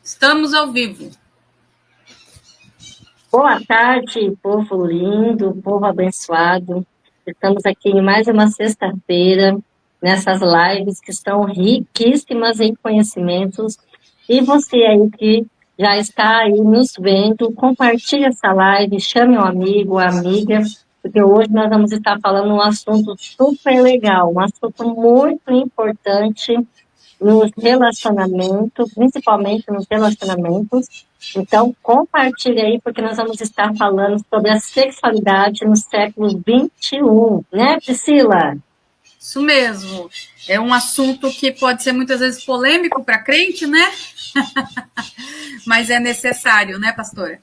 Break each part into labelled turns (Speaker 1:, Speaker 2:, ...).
Speaker 1: Estamos ao vivo.
Speaker 2: Boa tarde, povo lindo, povo abençoado. Estamos aqui em mais uma sexta-feira, nessas lives que estão riquíssimas em conhecimentos. E você aí que já está aí nos vendo, compartilhe essa live, chame um amigo, uma amiga, porque hoje nós vamos estar falando um assunto super legal, um assunto muito importante nos relacionamentos, principalmente nos relacionamentos. Então, compartilhe aí, porque nós vamos estar falando sobre a sexualidade no século XXI, né, Priscila?
Speaker 1: Isso mesmo. É um assunto que pode ser muitas vezes polêmico para crente, né? Mas é necessário, né, pastora?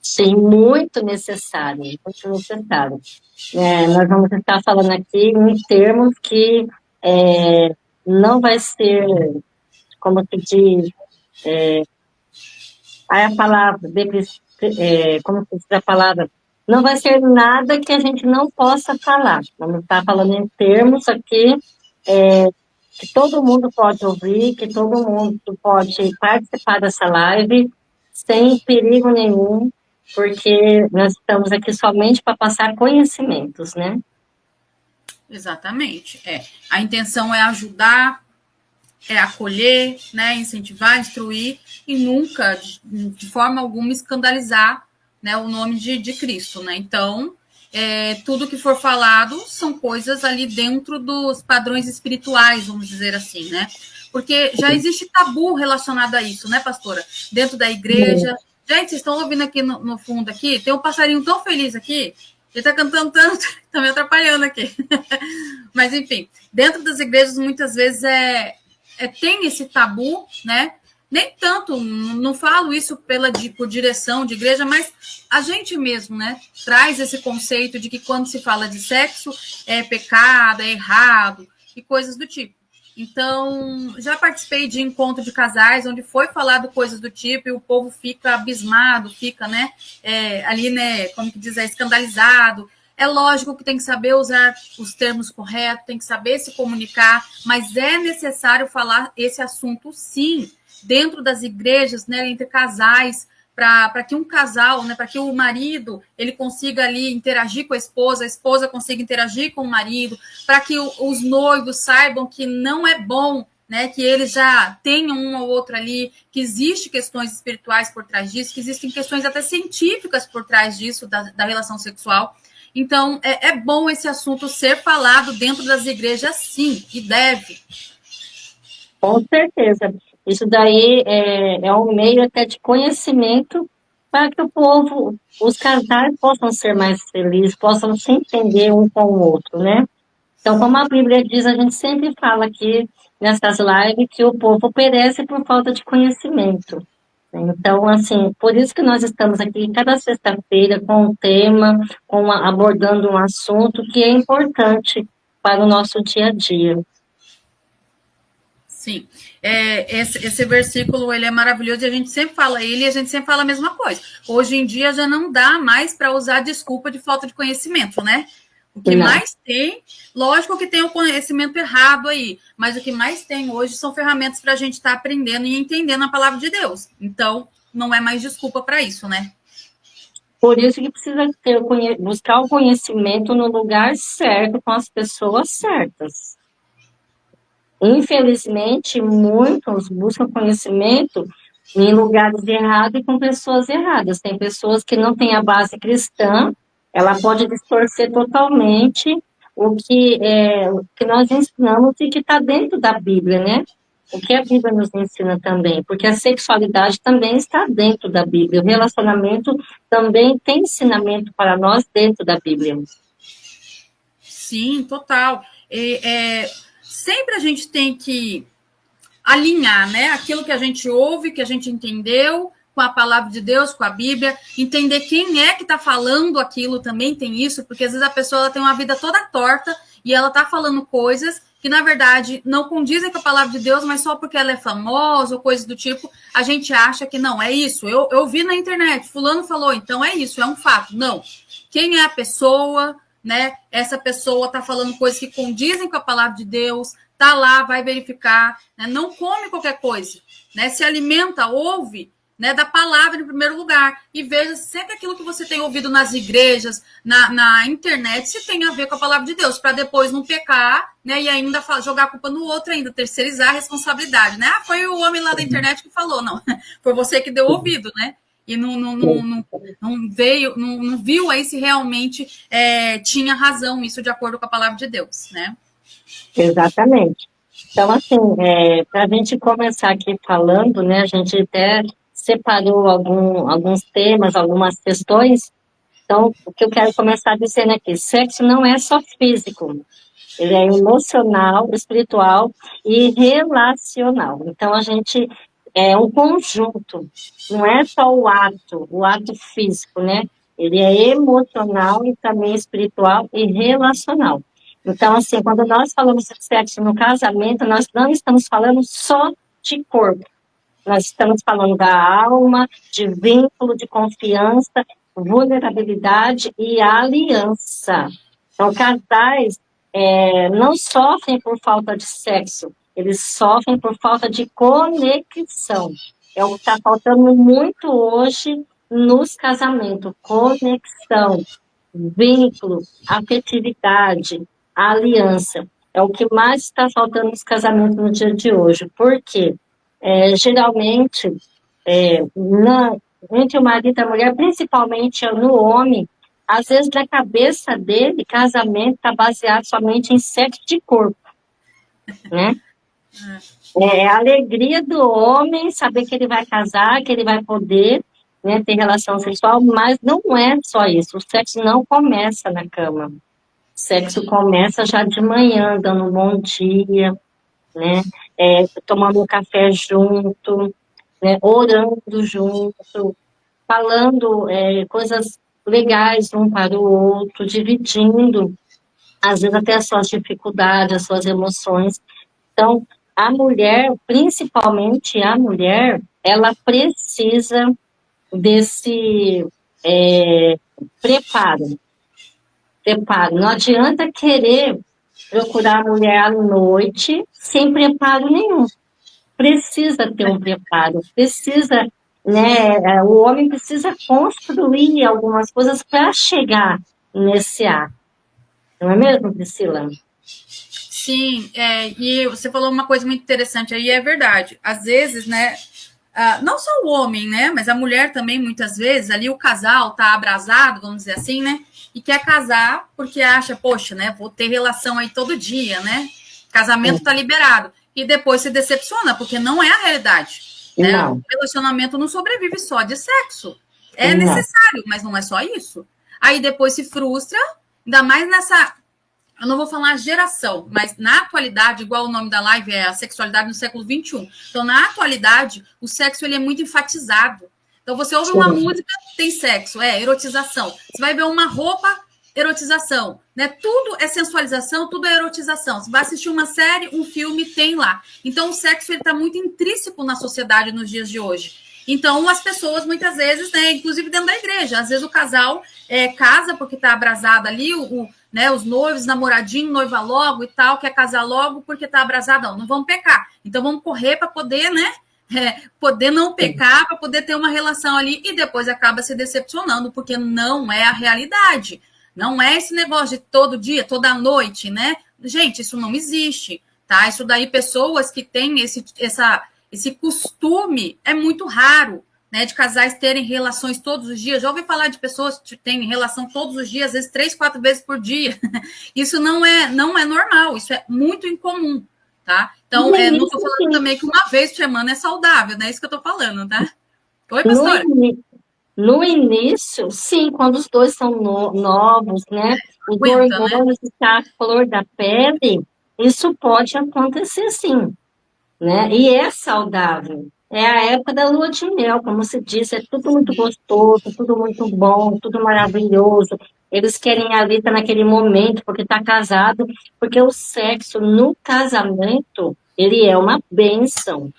Speaker 2: Sim, muito necessário, muito necessário. Nós vamos estar falando aqui em termos que não vai ser, como se diz, aí a palavra, como se diz a palavra, não vai ser nada que a gente não possa falar. Vamos estar falando em termos aqui que todo mundo pode ouvir, que todo mundo pode participar dessa live sem perigo nenhum, porque nós estamos aqui somente para passar conhecimentos, né?
Speaker 1: Exatamente. A intenção é ajudar, é acolher, né, incentivar, instruir e nunca, de forma alguma, escandalizar, né, o nome de Cristo, né? Então, tudo que for falado são coisas ali dentro dos padrões espirituais, vamos dizer assim, né? Porque já existe tabu relacionado a isso, né, pastora? Dentro da igreja. Gente, vocês estão ouvindo aqui no fundo aqui? Tem um passarinho tão feliz aqui. Ele está cantando tanto, está me atrapalhando aqui. Mas, enfim, dentro das igrejas, muitas vezes tem esse tabu, né? Nem tanto, não falo isso por direção de igreja, mas a gente mesmo, né? Traz esse conceito de que quando se fala de sexo é pecado, é errado e coisas do tipo. Então, já participei de encontro de casais onde foi falado coisas do tipo e o povo fica abismado, fica, né? Ali, né? Como que diz, escandalizado. É lógico que tem que saber usar os termos corretos, tem que saber se comunicar, mas é necessário falar esse assunto, sim, dentro das igrejas, né, entre casais, para que um casal, né, para que o marido ele consiga ali interagir com a esposa consiga interagir com o marido, para que os noivos saibam que não é bom, né, que eles já tenham um ou outro ali, que existem questões espirituais por trás disso, que existem questões até científicas por trás disso, da relação sexual. Então, é bom esse assunto ser falado dentro das igrejas, sim, e deve.
Speaker 2: Com certeza. Isso daí é um meio até de conhecimento para que o povo, os casais possam ser mais felizes, possam se entender um com o outro, né? Então, como a Bíblia diz, a gente sempre fala aqui nessas lives que o povo perece por falta de conhecimento. Então, assim, por isso que nós estamos aqui cada sexta-feira com um tema, abordando um assunto que é importante para o nosso dia a dia.
Speaker 1: Sim, esse versículo ele é maravilhoso e a gente sempre fala ele e a gente sempre fala a mesma coisa. Hoje em dia já não dá mais para usar desculpa de falta de conhecimento, né? O que
Speaker 2: Não.
Speaker 1: mais tem, lógico que tem o conhecimento errado aí, mas o que mais tem hoje são ferramentas para a gente estar aprendendo e entendendo a palavra de Deus. Então, não é mais desculpa para isso, né?
Speaker 2: Por isso que precisa buscar o conhecimento no lugar certo, com as pessoas certas. Infelizmente, muitos buscam conhecimento em lugares errados e com pessoas erradas. Tem pessoas que não têm a base cristã, ela pode distorcer totalmente o que nós ensinamos e que está dentro da Bíblia, né? O que a Bíblia nos ensina também, porque a sexualidade também está dentro da Bíblia, o relacionamento também tem ensinamento para nós dentro da Bíblia.
Speaker 1: Sim, total. Sempre a gente tem que alinhar, né? Aquilo que a gente ouve, que a gente entendeu, com a palavra de Deus, com a Bíblia, entender quem é que está falando aquilo também tem isso, porque às vezes a pessoa ela tem uma vida toda torta e ela está falando coisas que, na verdade, não condizem com a palavra de Deus, mas só porque ela é famosa ou coisa do tipo, a gente acha que não, é isso. Eu vi na internet, fulano falou, então é isso, é um fato. Não. Quem é a pessoa, né, essa pessoa está falando coisas que condizem com a palavra de Deus, tá lá, vai verificar, né, não come qualquer coisa, né, se alimenta, ouve, né, da palavra em primeiro lugar, e veja sempre aquilo que você tem ouvido nas igrejas, na internet, se tem a ver com a palavra de Deus, para depois não pecar, né, e ainda jogar a culpa no outro, ainda terceirizar a responsabilidade, né, foi o homem lá da internet que falou, não, foi você que deu ouvido, né, e não veio, não viu aí se realmente tinha razão isso de acordo com a palavra de Deus, né?
Speaker 2: Exatamente. Então, assim, para a gente começar aqui falando, né, a gente até separou alguns temas, algumas questões. Então, o que eu quero começar dizendo aqui, sexo não é só físico, ele é emocional, espiritual e relacional. Então, a gente é um conjunto, não é só o ato físico, né? Ele é emocional e também espiritual e relacional. Então, assim, quando nós falamos de sexo no casamento, nós não estamos falando só de corpo. Nós estamos falando da alma, de vínculo, de confiança, vulnerabilidade e aliança. Então, casais não sofrem por falta de sexo, eles sofrem por falta de conexão. É o que está faltando muito hoje nos casamentos: conexão, vínculo, afetividade, aliança. É o que mais está faltando nos casamentos no dia de hoje. Por quê? Geralmente, entre o marido e a mulher, principalmente no homem, às vezes na cabeça dele, casamento está baseado somente em sexo de corpo, né? É a alegria do homem saber que ele vai casar, que ele vai poder, né, ter relação sexual, mas não é só isso. O sexo não começa na cama. O sexo começa já de manhã, dando um bom dia, né? Tomando um café junto, né? Orando junto, falando coisas legais um para o outro, dividindo, às vezes até as suas dificuldades, as suas emoções. Então, a mulher, principalmente a mulher, ela precisa desse preparo. Não adianta querer procurar a mulher à noite sem preparo nenhum. Precisa ter um preparo, precisa, né? O homem precisa construir algumas coisas para chegar nesse ato. Não é mesmo, Priscila?
Speaker 1: Sim, e você falou uma coisa muito interessante aí, é verdade. Às vezes, né, não só o homem, né, mas a mulher também, muitas vezes, ali o casal tá abrasado, vamos dizer assim, né, e quer casar porque acha, poxa, né, vou ter relação aí todo dia, né, casamento tá liberado. E depois se decepciona, porque não é a realidade. Né? O relacionamento não sobrevive só de sexo. É necessário, mas não é só isso. Aí depois se frustra, ainda mais nessa... Eu não vou falar geração, mas na atualidade, igual o nome da live é a sexualidade no século XXI. Então, na atualidade, o sexo ele é muito enfatizado. Então, você ouve uma música, tem sexo, erotização. Você vai ver uma roupa, erotização. Né? Tudo é sensualização, tudo é erotização. Você vai assistir uma série, um filme, tem lá. Então, o sexo está muito intrínseco na sociedade nos dias de hoje. Então, as pessoas, muitas vezes, né, inclusive dentro da igreja, às vezes o casal casa porque está abrasado ali, né, os noivos, namoradinho, noiva logo e tal, quer casar logo porque está abrasado. Não vamos pecar. Então, vamos correr para poder, né, poder não pecar, para poder ter uma relação ali e depois acaba se decepcionando, porque não é a realidade. Não é esse negócio de todo dia, toda noite, né? Gente, isso não existe, tá? Isso daí, pessoas que têm esse costume é muito raro, né, de casais terem relações todos os dias. Já ouvi falar de pessoas que têm relação todos os dias, às vezes 3, 4 vezes por dia. Isso não é normal, isso é muito incomum, tá? Então, não estou falando também que uma vez por semana é saudável, não é isso que eu estou falando, tá? Oi, pastora?
Speaker 2: No início, sim, quando os dois são novos, né? Os hormônios estão à flor da pele, isso pode acontecer, sim. Né? E é saudável. É a época da lua de mel, como se diz, é tudo muito gostoso, tudo muito bom, tudo maravilhoso. Eles querem ali estar naquele momento, porque está casado, porque o sexo no casamento, ele é uma bênção.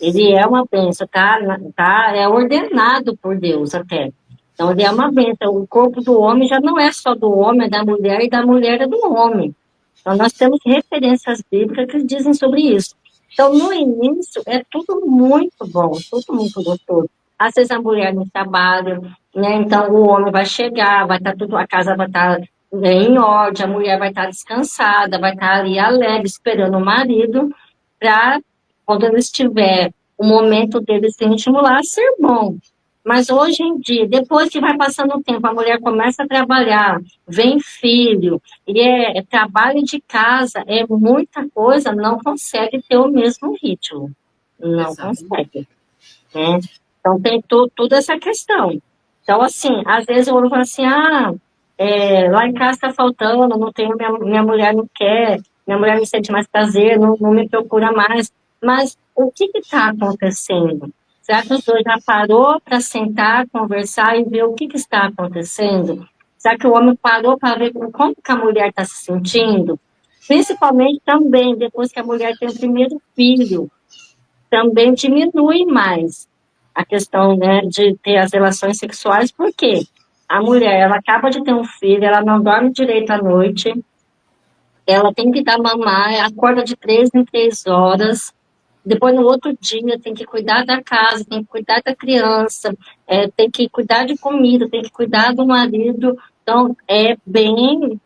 Speaker 2: Ele é uma bênção, tá? É ordenado por Deus até. Então, ele é uma bênção. O corpo do homem já não é só do homem, é da mulher, e da mulher é do homem. Então, nós temos referências bíblicas que dizem sobre isso. Então, no início, é tudo muito bom, tudo muito gostoso. Às vezes a mulher não trabalha, né? Então o homem vai chegar, vai estar tudo, a casa vai estar em ordem, a mulher vai estar descansada, vai estar ali alegre, esperando o marido, para quando ele estiver o momento dele se estimular, ser bom. Mas hoje em dia, depois que vai passando o tempo, a mulher começa a trabalhar, vem filho, e é trabalho de casa, é muita coisa, não consegue ter o mesmo ritmo. Não
Speaker 1: Exatamente.
Speaker 2: consegue, né? Então tem toda essa questão. Então, assim, às vezes eu falo assim, lá em casa está faltando, não tenho, minha mulher não quer, minha mulher não sente mais prazer, não me procura mais. Mas o que está acontecendo? Será que os dois já parou para sentar, conversar e ver o que está acontecendo? Será que o homem parou para ver como que a mulher está se sentindo? Principalmente também, depois que a mulher tem o primeiro filho, também diminui mais a questão, né, de ter as relações sexuais, porque a mulher, ela acaba de ter um filho, ela não dorme direito à noite, ela tem que dar mamar, acorda de 3 em 3 horas, depois no outro dia tem que cuidar da casa, tem que cuidar da criança, tem que cuidar de comida, tem que cuidar do marido, então é bem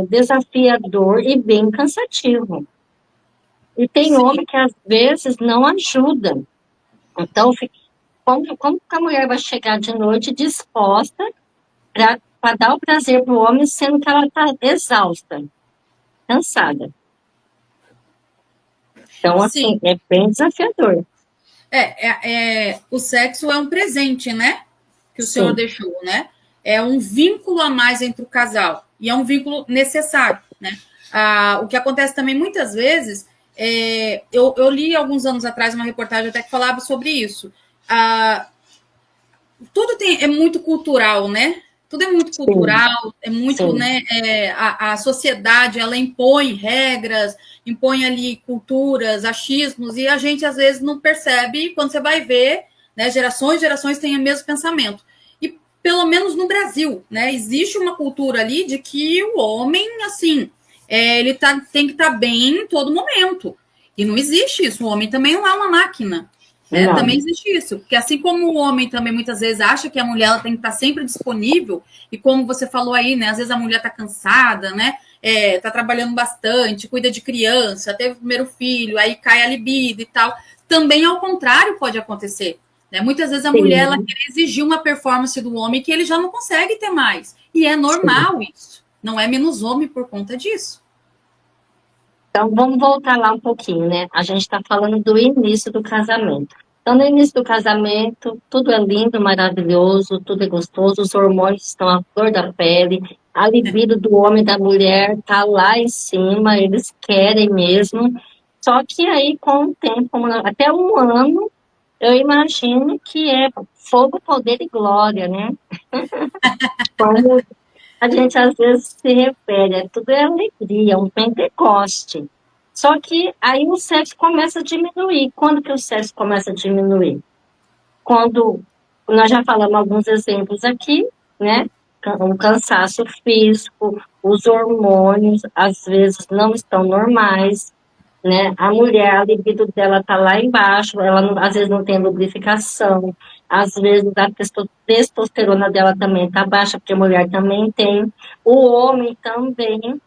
Speaker 2: desafiador e bem cansativo. E tem
Speaker 1: Sim,
Speaker 2: homem que às vezes não ajuda. Então, como que a mulher vai chegar de noite disposta para dar o prazer para o homem, sendo que ela está exausta, cansada? Então,
Speaker 1: sim.
Speaker 2: assim, é bem desafiador.
Speaker 1: O sexo é um presente, né? Que o Senhor
Speaker 2: Sim,
Speaker 1: deixou, né? É um vínculo a mais entre o casal. E é um vínculo necessário, né? O que acontece também muitas vezes, eu li alguns anos atrás uma reportagem até que falava sobre isso. Tudo é muito cultural, né? Tudo é muito
Speaker 2: sim,
Speaker 1: cultural, é muito,
Speaker 2: sim.
Speaker 1: né? A sociedade ela impõe regras, impõe ali culturas, achismos, e a gente às vezes não percebe. Quando você vai ver, né? Gerações, gerações têm o mesmo pensamento. E pelo menos no Brasil, né? Existe uma cultura ali de que o homem, assim, ele tem que estar bem em todo momento. E não existe isso. O homem também não é uma máquina. Né? Também
Speaker 2: Não,
Speaker 1: existe isso, porque assim como o homem também muitas vezes acha que a mulher ela tem que estar sempre disponível, e como você falou aí, né? Às vezes a mulher está cansada, né? Tá trabalhando bastante, cuida de criança, teve o primeiro filho, aí cai a libido e tal. Também ao contrário pode acontecer. Né? Muitas vezes a mulher ela
Speaker 2: sim,
Speaker 1: quer exigir uma performance do homem que ele já não consegue ter mais. E é
Speaker 2: sim.
Speaker 1: normal isso. Não é menos homem por conta disso.
Speaker 2: Então, vamos voltar lá um pouquinho, né? A gente está falando do início do casamento. Então, no início do casamento, tudo é lindo, maravilhoso, tudo é gostoso, os hormônios estão à flor da pele, a libido do homem e da mulher está lá em cima, eles querem mesmo. Só que aí, com o tempo, até um ano, eu imagino que é fogo, poder e glória, né? Como a gente às vezes se refere, tudo é alegria, um pentecoste. Só que aí o sexo começa a diminuir. Quando que o sexo começa a diminuir? Quando nós já falamos alguns exemplos aqui, né? Um cansaço físico, os hormônios às vezes não estão normais, né? A mulher, a libido dela tá lá embaixo, ela às vezes não tem lubrificação, às vezes a testosterona dela também tá baixa, porque a mulher também tem. O homem também,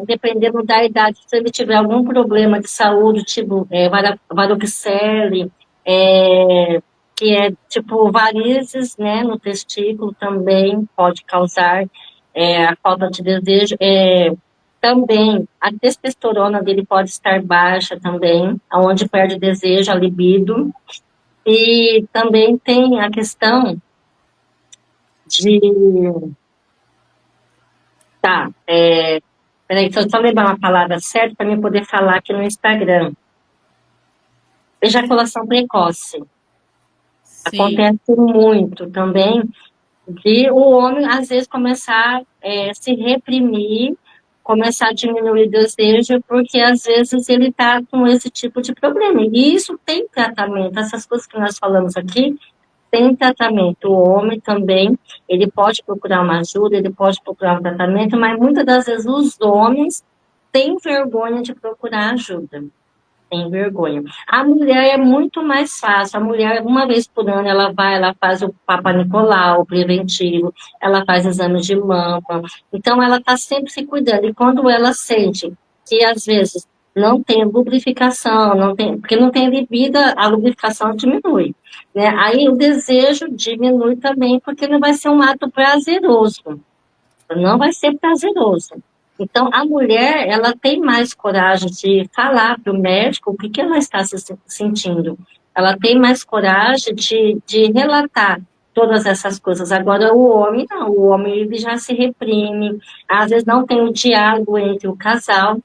Speaker 2: dependendo da idade, se ele tiver algum problema de saúde, tipo varicocele, que é tipo varizes, né, no testículo também pode causar a falta de desejo. Também a testosterona dele pode estar baixa também, aonde perde desejo, a libido. E também tem a questão de. Tá, peraí, deixa eu só lembrar uma palavra certa para mim poder falar aqui no Instagram. Ejaculação precoce.
Speaker 1: Sim.
Speaker 2: Acontece muito também de o homem, às vezes, começar a se reprimir, começar a diminuir o desejo, porque às vezes ele está com esse tipo de problema. E isso tem tratamento, essas coisas que nós falamos aqui, tem tratamento. O homem também, ele pode procurar uma ajuda, ele pode procurar um tratamento, mas muitas das vezes os homens têm vergonha de procurar ajuda. Tem vergonha. A mulher é muito mais fácil. A mulher, uma vez por ano, ela vai, ela faz o Papa Nicolau, o preventivo, ela faz exames de mama. Então, ela está sempre se cuidando. E quando ela sente que, às vezes, não tem lubrificação, não tem, porque não tem libido, a lubrificação diminui. Né? Aí o desejo diminui também, porque não vai ser um ato prazeroso. Não vai ser prazeroso. Então, a mulher, ela tem mais coragem de falar para o médico o que ela está se sentindo. Ela tem mais coragem de relatar todas essas coisas. Agora, o homem, não. O homem, ele já se reprime. Às vezes, não tem um diálogo entre o casal.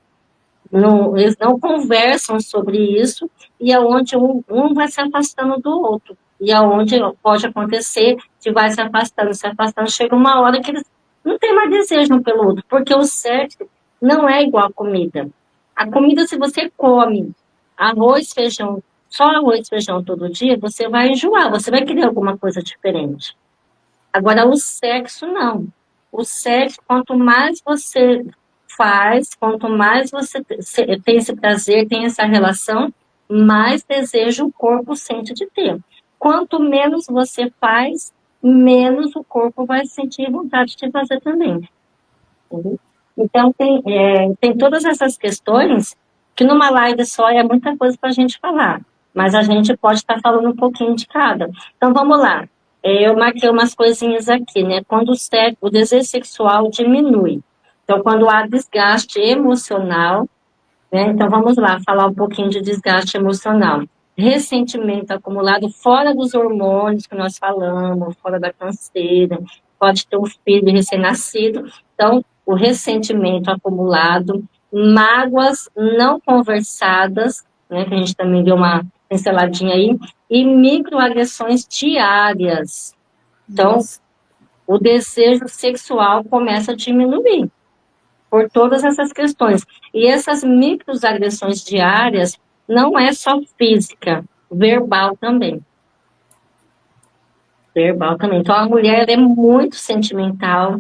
Speaker 2: Não, eles não conversam sobre isso. E é onde um vai se afastando do outro. E é onde pode acontecer de vai se afastando. Chega uma hora que eles não tem mais desejo um pelo outro, porque o sexo não é igual a comida. A comida, se você come arroz, feijão, só arroz, feijão todo dia, você vai enjoar, você vai querer alguma coisa diferente. Agora, o sexo, não. O sexo, quanto mais você faz, quanto mais você tem esse prazer, tem essa relação, mais desejo o corpo sente de ter. Quanto menos você faz, menos o corpo vai sentir vontade de fazer também. Entendeu? Então, tem todas essas questões que numa live só é muita coisa para a gente falar, mas a gente pode estar falando um pouquinho de cada. Então, vamos lá. Eu marquei umas coisinhas aqui, né? Quando o desejo sexual diminui. Então, quando há desgaste emocional, né? Então, vamos lá, falar um pouquinho de desgaste emocional. Ressentimento acumulado fora dos hormônios que nós falamos, fora da canseira, pode ter um filho recém-nascido. Então, o ressentimento acumulado, mágoas não conversadas, né, que a gente também deu uma pinceladinha aí, e microagressões diárias. Então, o desejo sexual começa a diminuir por todas essas questões. E essas microagressões diárias não é só física, verbal também. Verbal também. Então, a mulher é muito sentimental.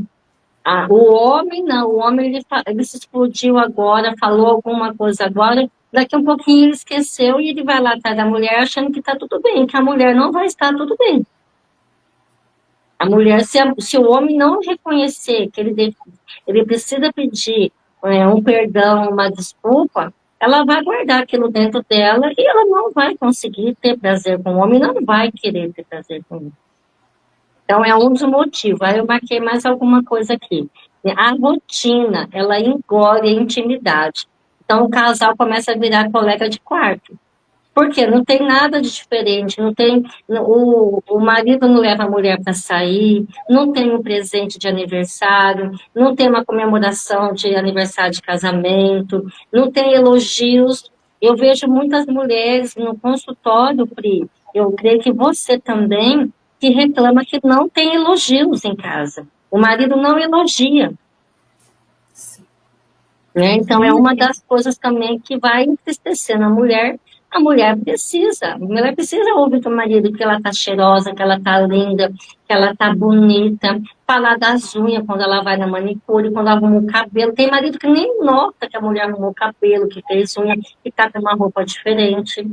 Speaker 2: O homem não, o homem ele se explodiu agora, falou alguma coisa agora, daqui a um pouquinho ele esqueceu e ele vai lá atrás da mulher achando que está tudo bem, que a mulher não vai estar tudo bem. A mulher, se o homem não reconhecer que ele precisa pedir um perdão, uma desculpa, ela vai guardar aquilo dentro dela e ela não vai conseguir ter prazer com o homem, não vai querer ter prazer com ele. Então, é um dos motivos. Aí eu marquei mais alguma coisa aqui. A rotina, ela engole a intimidade. Então, o casal começa a virar colega de quarto. Por quê? Não tem nada de diferente, não tem, o marido não leva a mulher para sair, não tem um presente de aniversário, não tem uma comemoração de aniversário de casamento, não tem elogios. Eu vejo muitas mulheres no consultório, Pri, eu creio que você também, que reclama que não tem elogios em casa. O marido não elogia. Né? Então, é uma das coisas também que vai entristecendo a mulher. A mulher precisa ouvir do marido que ela tá cheirosa, que ela tá linda, que ela tá bonita, falar das unhas quando ela vai na manicure, quando ela arruma o cabelo. Tem marido que nem nota que a mulher arrumou o cabelo, que fez unha, que tá com uma roupa diferente,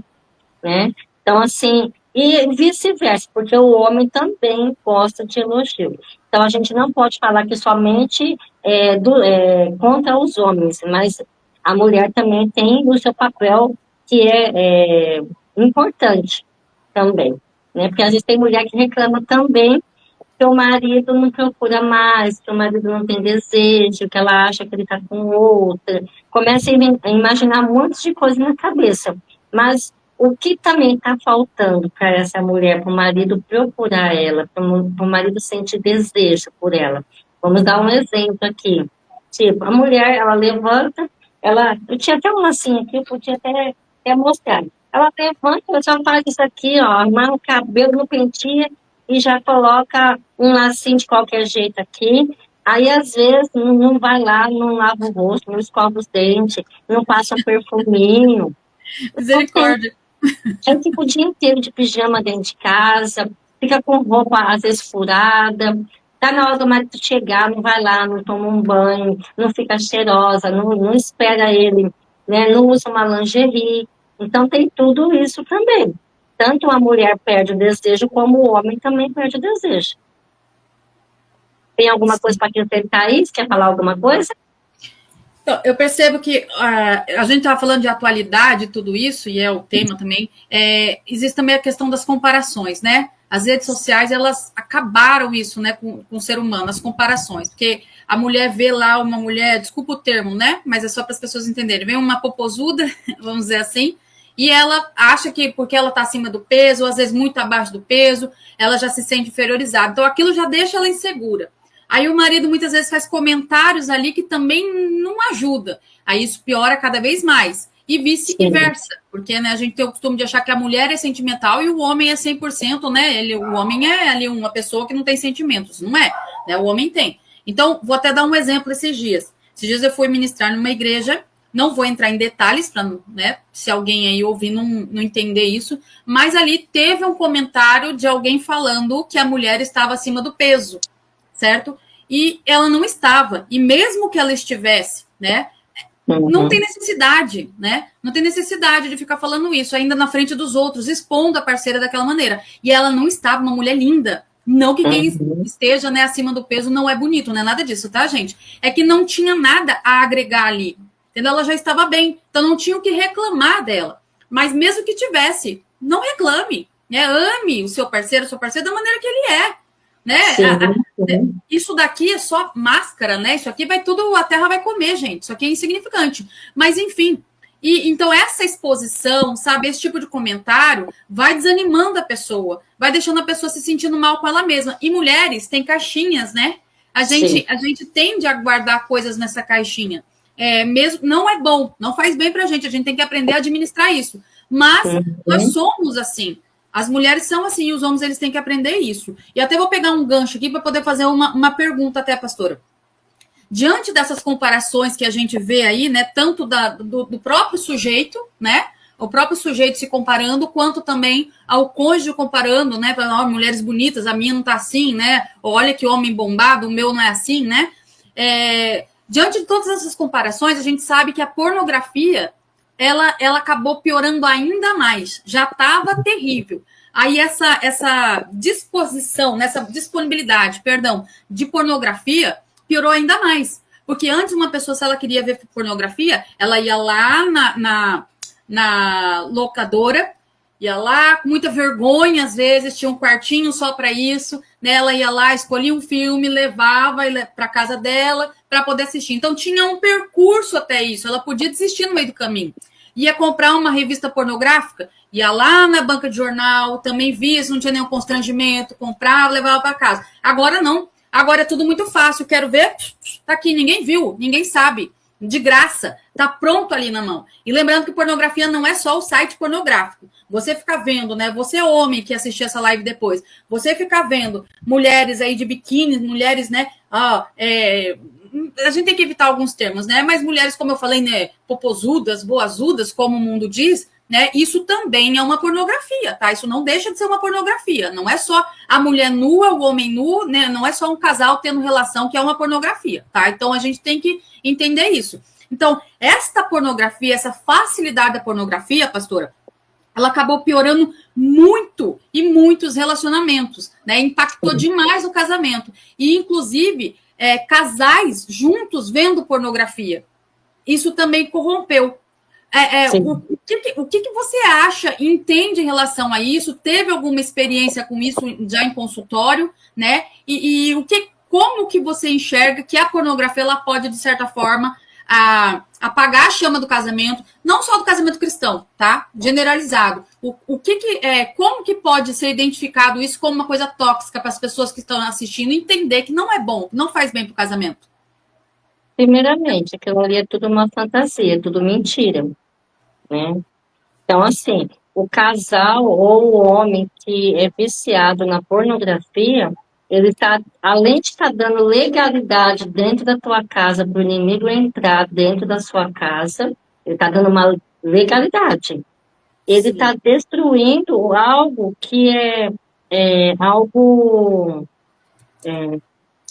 Speaker 2: né? Então, assim, e vice-versa, porque o homem também gosta de elogio. Então, a gente não pode falar que somente contra os homens, mas a mulher também tem o seu papel que é importante também, né? Porque às vezes tem mulher que reclama também que o marido não procura mais, que o marido não tem desejo, que ela acha que ele está com outra. Começa a imaginar um monte de coisa na cabeça. Mas o que também está faltando para essa mulher, para o marido procurar ela, para o marido sentir desejo por ela? Vamos dar um exemplo aqui. Tipo, a mulher, ela levanta, eu tinha até um lacinho aqui, eu podia até mostrar. Ela levanta, ela já faz isso aqui, ó, armar o cabelo no pentinho e já coloca um lacinho de qualquer jeito aqui. Aí, às vezes, não vai lá, não lava o rosto, não escova os dentes, não passa um perfuminho.
Speaker 1: Misericórdia.
Speaker 2: Então, fica o dia inteiro de pijama dentro de casa, fica com roupa às vezes furada, tá na hora do marido chegar, não vai lá, não toma um banho, não fica cheirosa, não espera ele, né, não usa uma lingerie. Então tem tudo isso também. Tanto a mulher perde o desejo, como o homem também perde o desejo. Tem alguma coisa para acrescentar aí? Você quer falar alguma coisa?
Speaker 1: Então, eu percebo que a gente estava falando de atualidade e tudo isso, e é o tema também, existe também a questão das comparações, né? As redes sociais, elas acabaram isso, né, com o ser humano, as comparações, porque a mulher vê lá uma mulher, desculpa o termo, né, mas é só para as pessoas entenderem, vem uma popozuda, vamos dizer assim, e ela acha que porque ela está acima do peso, ou às vezes muito abaixo do peso, ela já se sente inferiorizada, então aquilo já deixa ela insegura. Aí o marido muitas vezes faz comentários ali que também não ajuda. Aí isso piora cada vez mais. E vice-versa, porque né, a gente tem o costume de achar que a mulher é sentimental e o homem é 100%, né? O homem é ali uma pessoa que não tem sentimentos, não é? Né? O homem tem. Então, vou até dar um exemplo esses dias. Esses dias eu fui ministrar numa igreja, não vou entrar em detalhes, para né, se alguém aí ouvir não entender isso, mas ali teve um comentário de alguém falando que a mulher estava acima do peso, certo? E ela não estava. E mesmo que ela estivesse, né? Não tem necessidade, né? Não tem necessidade de ficar falando isso ainda na frente dos outros, expondo a parceira daquela maneira. E ela não estava, uma mulher linda. Não que quem esteja né, acima do peso não é bonito, não é nada disso, tá, gente? É que não tinha nada a agregar ali. Entendeu? Ela já estava bem. Então não tinha o que reclamar dela. Mas mesmo que tivesse, não reclame. Né? Ame o seu parceiro, a sua parceira da maneira que ele é. Né? Isso daqui é só máscara, né? Isso aqui vai tudo, a terra vai comer, gente. Isso aqui é insignificante. Mas, enfim. Então, essa exposição, sabe, esse tipo de comentário vai desanimando a pessoa, vai deixando a pessoa se sentindo mal com ela mesma. E mulheres têm caixinhas, né? A gente tende a guardar coisas nessa caixinha. Mesmo, não é bom, não faz bem pra gente tem que aprender a administrar isso. Mas nós somos assim. As mulheres são assim, e os homens eles têm que aprender isso. E até vou pegar um gancho aqui para poder fazer uma pergunta até, pastora. Diante dessas comparações que a gente vê aí, né, tanto do próprio sujeito, né, o próprio sujeito se comparando, quanto também ao cônjuge comparando, né, para mulheres bonitas, a minha não tá assim, né, olha que homem bombado, o meu não é assim, né. Diante de todas essas comparações, a gente sabe que a pornografia ela acabou piorando ainda mais. Já estava terrível. Aí essa disposição, nessa disponibilidade, de pornografia, piorou ainda mais. Porque antes uma pessoa, se ela queria ver pornografia, ela ia lá na locadora, ia lá com muita vergonha, às vezes, tinha um quartinho só para isso, né? Ela ia lá, escolhia um filme, levava para casa dela para poder assistir. Então tinha um percurso até isso, ela podia desistir no meio do caminho. Ia comprar uma revista pornográfica, ia lá na banca de jornal, também via se não tinha nenhum constrangimento, comprava, levava para casa. Agora não, agora é tudo muito fácil, quero ver, tá aqui, ninguém viu, ninguém sabe, de graça, tá pronto ali na mão. E lembrando que pornografia não é só o site pornográfico. Você ficar vendo, né? Você homem que assistiu essa live depois, você ficar vendo mulheres aí de biquíni, mulheres, né? A gente tem que evitar alguns termos, né? Mas mulheres, como eu falei, né? Popozudas, boazudas, como o mundo diz, né? Isso também é uma pornografia, tá? Isso não deixa de ser uma pornografia. Não é só a mulher nua, o homem nu, né? Não é só um casal tendo relação que é uma pornografia, tá? Então a gente tem que entender isso. Então, esta pornografia, essa facilidade da pornografia, pastora, ela acabou piorando muito e muitos relacionamentos, né? Impactou demais o casamento. E, inclusive, casais juntos vendo pornografia. Isso também corrompeu. O que você acha, entende em relação a isso? Teve alguma experiência com isso já em consultório, né? E como que você enxerga que a pornografia ela pode, de certa forma, apagar a chama do casamento, não só do casamento cristão, tá? Generalizado. Como que pode ser identificado isso como uma coisa tóxica para as pessoas que estão assistindo entender que não é bom, não faz bem para o casamento?
Speaker 2: Primeiramente, aquilo ali é tudo uma fantasia, tudo mentira, né? Então, assim, o casal ou o homem que é viciado na pornografia, ele tá, além de estar dando legalidade dentro da tua casa para o inimigo entrar dentro da sua casa, ele está dando uma legalidade. Ele está destruindo algo que é algo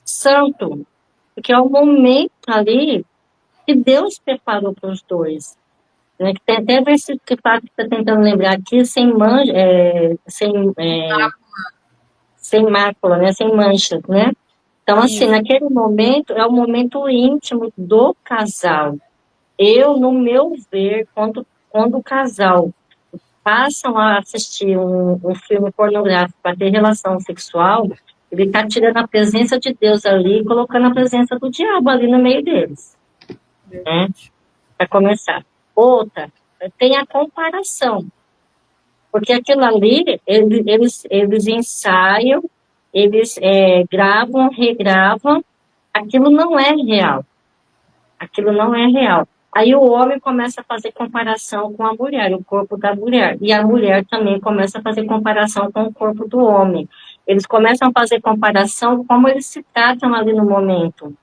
Speaker 2: santo, porque é o momento ali que Deus preparou para os dois. Né? Que tem até versículo que fala, que está tentando lembrar aqui, sem mácula, né? Sem manchas, né? Então, assim,
Speaker 1: Isso.
Speaker 2: naquele momento, é o momento íntimo do casal. Eu, no meu ver, quando o casal passam a assistir um filme pornográfico para ter relação sexual, ele está tirando a presença de Deus ali e colocando a presença do diabo ali no meio deles, né?
Speaker 1: Verdade.
Speaker 2: Para começar. Outra, tem a comparação, porque aquilo ali, eles ensaiam, eles gravam, regravam, aquilo não é real. Aquilo não é real. Aí o homem começa a fazer comparação com a mulher, o corpo da mulher. E a mulher também começa a fazer comparação com o corpo do homem. Eles começam a fazer comparação como eles se tratam ali no momento.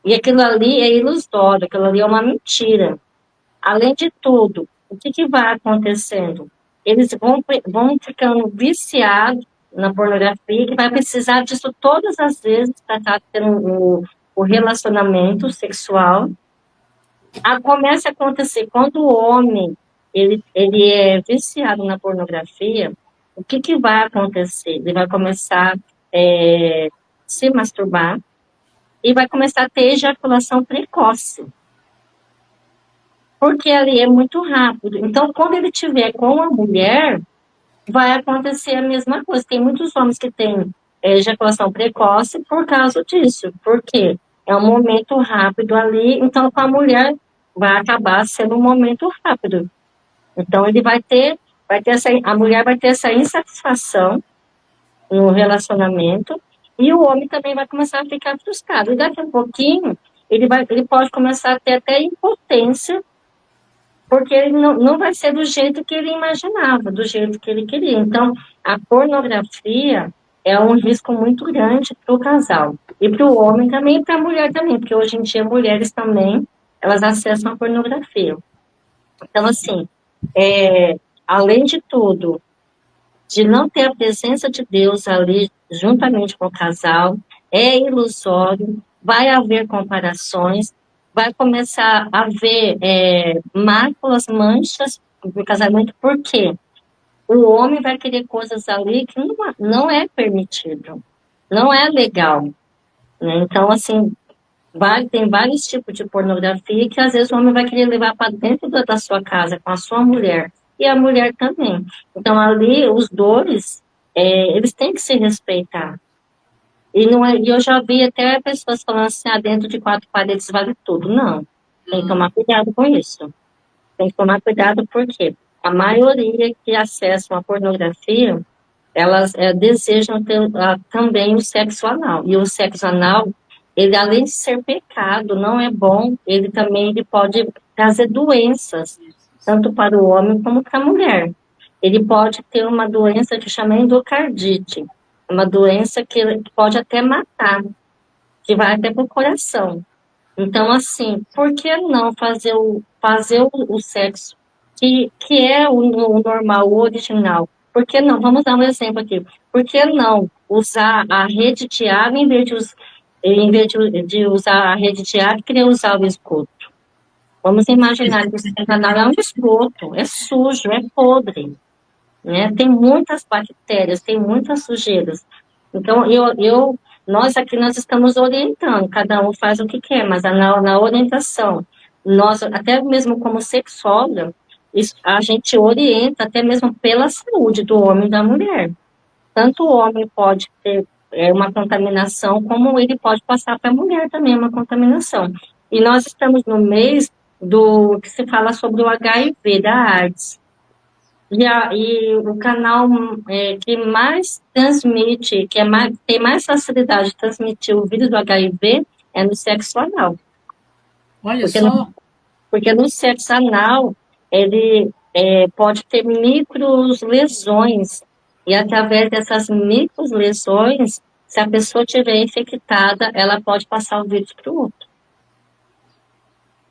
Speaker 2: E aquilo ali é ilusório, aquilo ali é uma mentira. Além de tudo, o que vai acontecendo? Eles vão ficando viciados na pornografia, que vai precisar disso todas as vezes para estar tendo o relacionamento sexual. Começa a acontecer quando o homem ele é viciado na pornografia. O que vai acontecer? Ele vai começar a se masturbar e vai começar a ter ejaculação precoce, porque ali é muito rápido. Então, quando ele tiver com a mulher, vai acontecer a mesma coisa. Tem muitos homens que têm ejaculação precoce por causa disso, porque é um momento rápido ali, então com a mulher vai acabar sendo um momento rápido. Então ele a mulher vai ter essa insatisfação no relacionamento e o homem também vai começar a ficar frustrado. E daqui a pouquinho ele pode começar a ter até impotência, porque ele não vai ser do jeito que ele imaginava, do jeito que ele queria. Então, a pornografia é um risco muito grande para o casal. E para o homem também, e para a mulher também, porque hoje em dia mulheres também, elas acessam a pornografia. Então, assim, além de tudo, de não ter a presença de Deus ali juntamente com o casal, é ilusório, vai haver comparações, vai começar a haver máculas, manchas do casamento, por quê? O homem vai querer coisas ali que não é permitido, não é legal, né? Então, assim, tem vários tipos de pornografia que às vezes o homem vai querer levar para dentro da sua casa com a sua mulher e a mulher também. Então ali os dois eles têm que se respeitar. E não é, e eu já vi até pessoas falando assim, dentro de quatro paredes vale tudo. Não, tem que tomar cuidado com isso. Tem que tomar cuidado porque a maioria que acessam a pornografia, elas desejam ter também o sexo anal. E o sexo anal, ele além de ser pecado, não é bom, ele pode trazer doenças, tanto para o homem como para a mulher. Ele pode ter uma doença que chama endocardite, uma doença que pode até matar, que vai até para o coração. Então, assim, por que não fazer o sexo, que é o normal, o original? Por que não? Vamos dar um exemplo aqui. Por que não usar a rede de água em vez de usar a rede de água, querer usar o esgoto? Vamos imaginar que o canal é um esgoto, é sujo, é podre, né? Tem muitas bactérias, tem muitas sujeiras. Então, nós aqui nós estamos orientando, cada um faz o que quer, mas na orientação, nós, até mesmo como sexóloga, a gente orienta até mesmo pela saúde do homem e da mulher. Tanto o homem pode ter uma contaminação, como ele pode passar para a mulher também uma contaminação. E nós estamos no mês do que se fala sobre o HIV, da AIDS. E o canal que mais transmite, tem mais facilidade de transmitir o vírus do HIV é no sexo anal.
Speaker 1: Olha
Speaker 2: Porque
Speaker 1: só.
Speaker 2: porque no sexo anal, ele pode ter micros lesões, e através dessas micros lesões, se a pessoa estiver infectada, ela pode passar o vírus para o outro.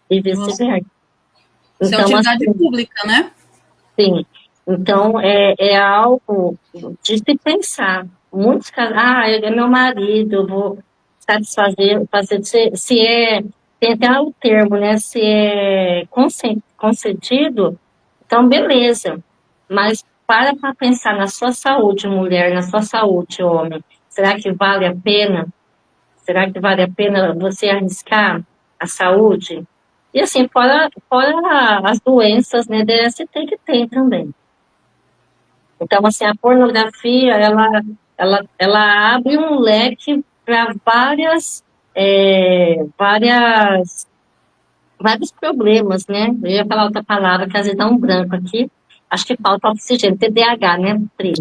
Speaker 2: E
Speaker 1: Nossa.
Speaker 2: vice-versa.
Speaker 1: Isso é
Speaker 2: Então,
Speaker 1: utilidade
Speaker 2: assim,
Speaker 1: pública, né?
Speaker 2: sim. Então, é algo de se pensar. Muitos casos, ele é meu marido, eu vou satisfazer, fazer, tem até o termo, né? Se é concedido, então beleza. Mas para pensar na sua saúde, mulher, na sua saúde, homem. Será que vale a pena? Será que vale a pena você arriscar a saúde? E assim, fora as doenças, né, DST que tem também. Então, assim, a pornografia, ela abre um leque para vários problemas, né? Eu ia falar outra palavra, que às vezes dá um branco aqui. Acho que falta oxigênio, TDAH, né, Pri?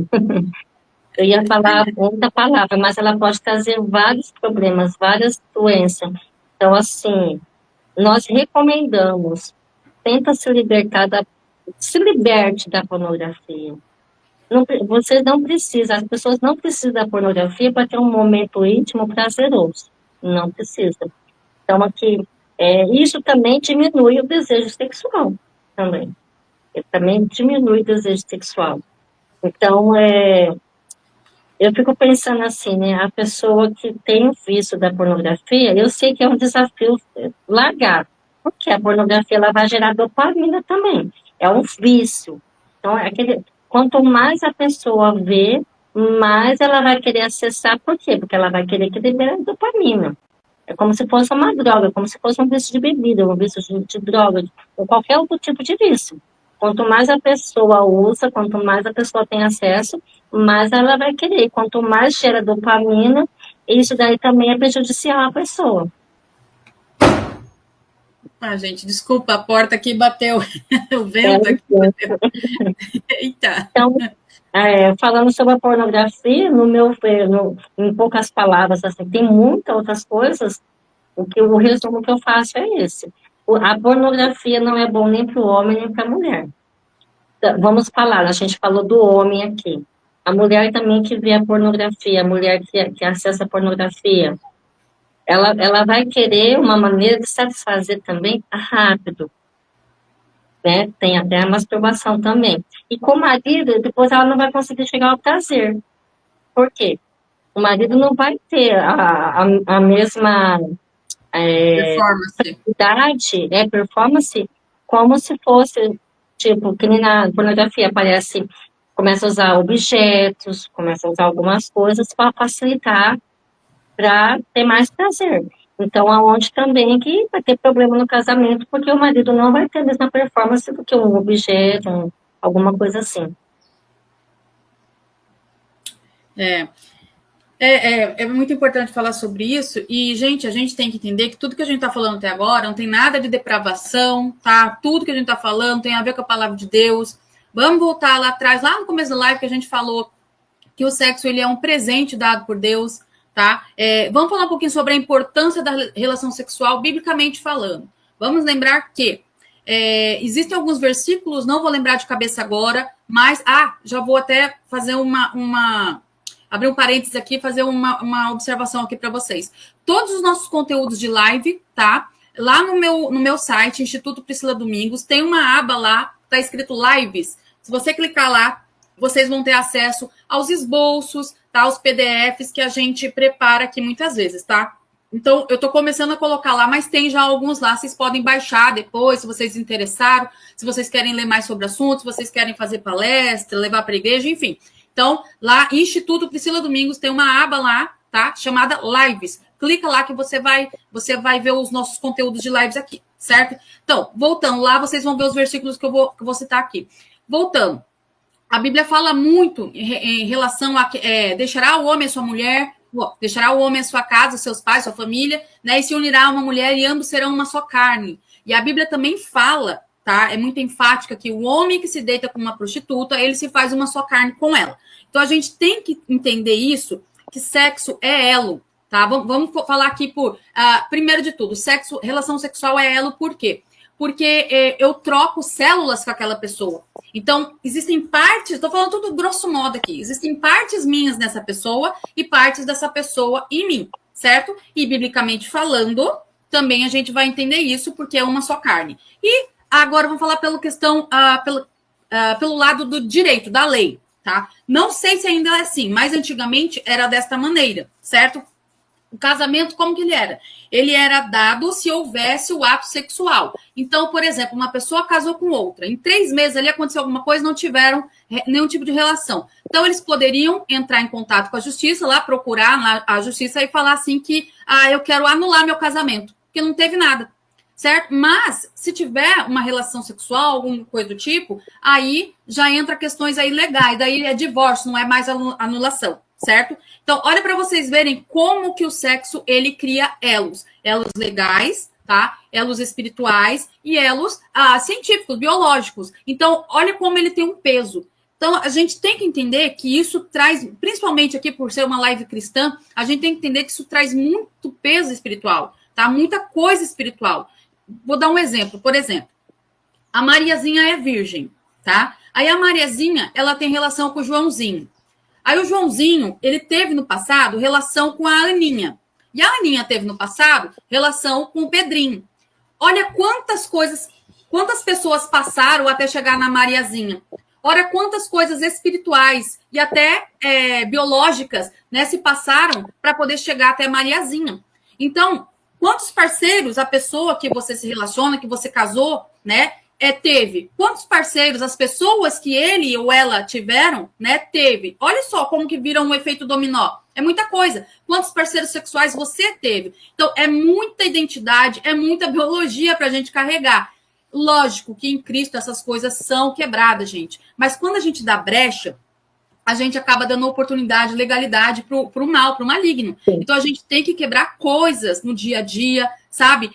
Speaker 2: Eu ia falar outra palavra, mas ela pode trazer vários problemas, várias doenças. Então, assim, nós recomendamos, tenta se liberte da pornografia. Você não precisa, as pessoas não precisam da pornografia para ter um momento íntimo prazeroso. Não precisa. Então, aqui, isso também diminui o desejo sexual, também. Também diminui o desejo sexual. Então, eu fico pensando assim, né? A pessoa que tem o vício da pornografia, eu sei que é um desafio largar, porque a pornografia ela vai gerar dopamina também. É um vício. Então, quanto mais a pessoa vê, mais ela vai querer acessar. Por quê? Porque ela vai querer que libere dopamina. É como se fosse uma droga, como se fosse um vício de bebida, um vício de droga, ou qualquer outro tipo de vício. Quanto mais a pessoa usa, quanto mais a pessoa tem acesso, mais ela vai querer. Quanto mais gera dopamina, isso daí também é prejudicial à pessoa.
Speaker 1: Gente, desculpa, a porta aqui bateu. O vento aqui bateu. Eita.
Speaker 2: Então, falando sobre a pornografia, no meu ver, em poucas palavras, assim, tem muitas outras coisas. O resumo que eu faço é esse. A pornografia não é bom nem para o homem nem para a mulher. Vamos falar, a gente falou do homem aqui. A mulher também que vê a pornografia, a mulher que acessa a pornografia, ela vai querer uma maneira de satisfazer também rápido, né? Tem até a masturbação também. E com o marido, depois ela não vai conseguir chegar ao prazer. Por quê? O marido não vai ter a mesma performance, como se fosse, tipo, que nem na pornografia aparece, começa a usar objetos, começa a usar algumas coisas para facilitar, para ter mais prazer. Então, aonde também que vai ter problema no casamento, porque o marido não vai ter a mesma performance do que um objeto, alguma coisa assim.
Speaker 1: É muito importante falar sobre isso. E, gente, a gente tem que entender que tudo que a gente está falando até agora não tem nada de depravação, tá? Tudo que a gente está falando tem a ver com a palavra de Deus. Vamos voltar lá atrás, lá no começo da live, que a gente falou que o sexo ele é um presente dado por Deus, tá? Vamos falar um pouquinho sobre a importância da relação sexual, biblicamente falando. Vamos lembrar que existem alguns versículos, não vou lembrar de cabeça agora, mas já vou até fazer abrir um parênteses aqui, fazer uma observação aqui para vocês. Todos os nossos conteúdos de live, tá? Lá no meu site, Instituto Priscila Domingos, tem uma aba lá, tá escrito Lives. Se você clicar lá, vocês vão ter acesso aos esboços, tá? Aos PDFs que a gente prepara aqui muitas vezes, tá? Então, eu tô começando a colocar lá, mas tem já alguns lá, vocês podem baixar depois, se vocês se interessaram, se vocês querem ler mais sobre o assunto, se vocês querem fazer palestra, levar para a igreja, enfim. Então, lá, Instituto Priscila Domingos, tem uma aba lá, tá? Chamada Lives. Clica lá que você vai ver os nossos conteúdos de lives aqui, certo? Então, voltando lá, vocês vão ver os versículos que eu vou citar aqui. Voltando. A Bíblia fala muito em relação a deixará o homem a sua mulher, deixará o homem a sua casa, seus pais, sua família, né? E se unirá a uma mulher e ambos serão uma só carne. E a Bíblia também fala, tá? É muito enfática que o homem que se deita com uma prostituta, ele se faz uma só carne com ela. Então a gente tem que entender isso, que sexo é elo, tá? Vamos falar aqui primeiro de tudo, relação sexual é elo por quê? Porque eu troco células com aquela pessoa. Então, existem partes, estou falando tudo grosso modo aqui, existem partes minhas nessa pessoa e partes dessa pessoa em mim, certo? E, biblicamente falando, também a gente vai entender isso, porque é uma só carne. E agora vamos falar pela questão, pelo lado do direito, da lei, tá? Não sei se ainda é assim, mas antigamente era desta maneira, certo? O casamento, como que ele era? Ele era dado se houvesse o ato sexual. Então, por exemplo, uma pessoa casou com outra. Em 3 meses ali aconteceu alguma coisa, não tiveram nenhum tipo de relação. Então, eles poderiam entrar em contato com a justiça, lá procurar a justiça e falar assim que eu quero anular meu casamento, porque não teve nada, certo? Mas, se tiver uma relação sexual, alguma coisa do tipo, aí já entra questões aí legais, daí é divórcio, não é mais anulação, certo? Então, olha para vocês verem como que o sexo, ele cria elos. Elos legais, tá? Elos espirituais e elos científicos, biológicos. Então, olha como ele tem um peso. Então, a gente tem que entender que isso traz, principalmente aqui por ser uma live cristã, a gente tem que entender que isso traz muito peso espiritual, tá? Muita coisa espiritual. Vou dar um exemplo. Por exemplo, a Mariazinha é virgem, tá? Aí a Mariazinha, ela tem relação com o Joãozinho. Aí o Joãozinho, ele teve no passado relação com a Aninha. E a Aninha teve no passado relação com o Pedrinho. Olha quantas coisas, quantas pessoas passaram até chegar na Mariazinha. Olha quantas coisas espirituais e até biológicas, né, se passaram para poder chegar até a Mariazinha. Então, quantos parceiros a pessoa que você se relaciona, que você casou, né, teve? Quantos parceiros as pessoas que ele ou ela tiveram, né, teve? Olha só como que vira um efeito dominó. É muita coisa. Quantos parceiros sexuais você teve? Então, é muita identidade, é muita biologia para a gente carregar. Lógico que em Cristo essas coisas são quebradas, gente. Mas quando a gente dá brecha, a gente acaba dando oportunidade, legalidade para o mal, para o maligno. Sim. Então, a gente tem que quebrar coisas no dia a dia, sabe?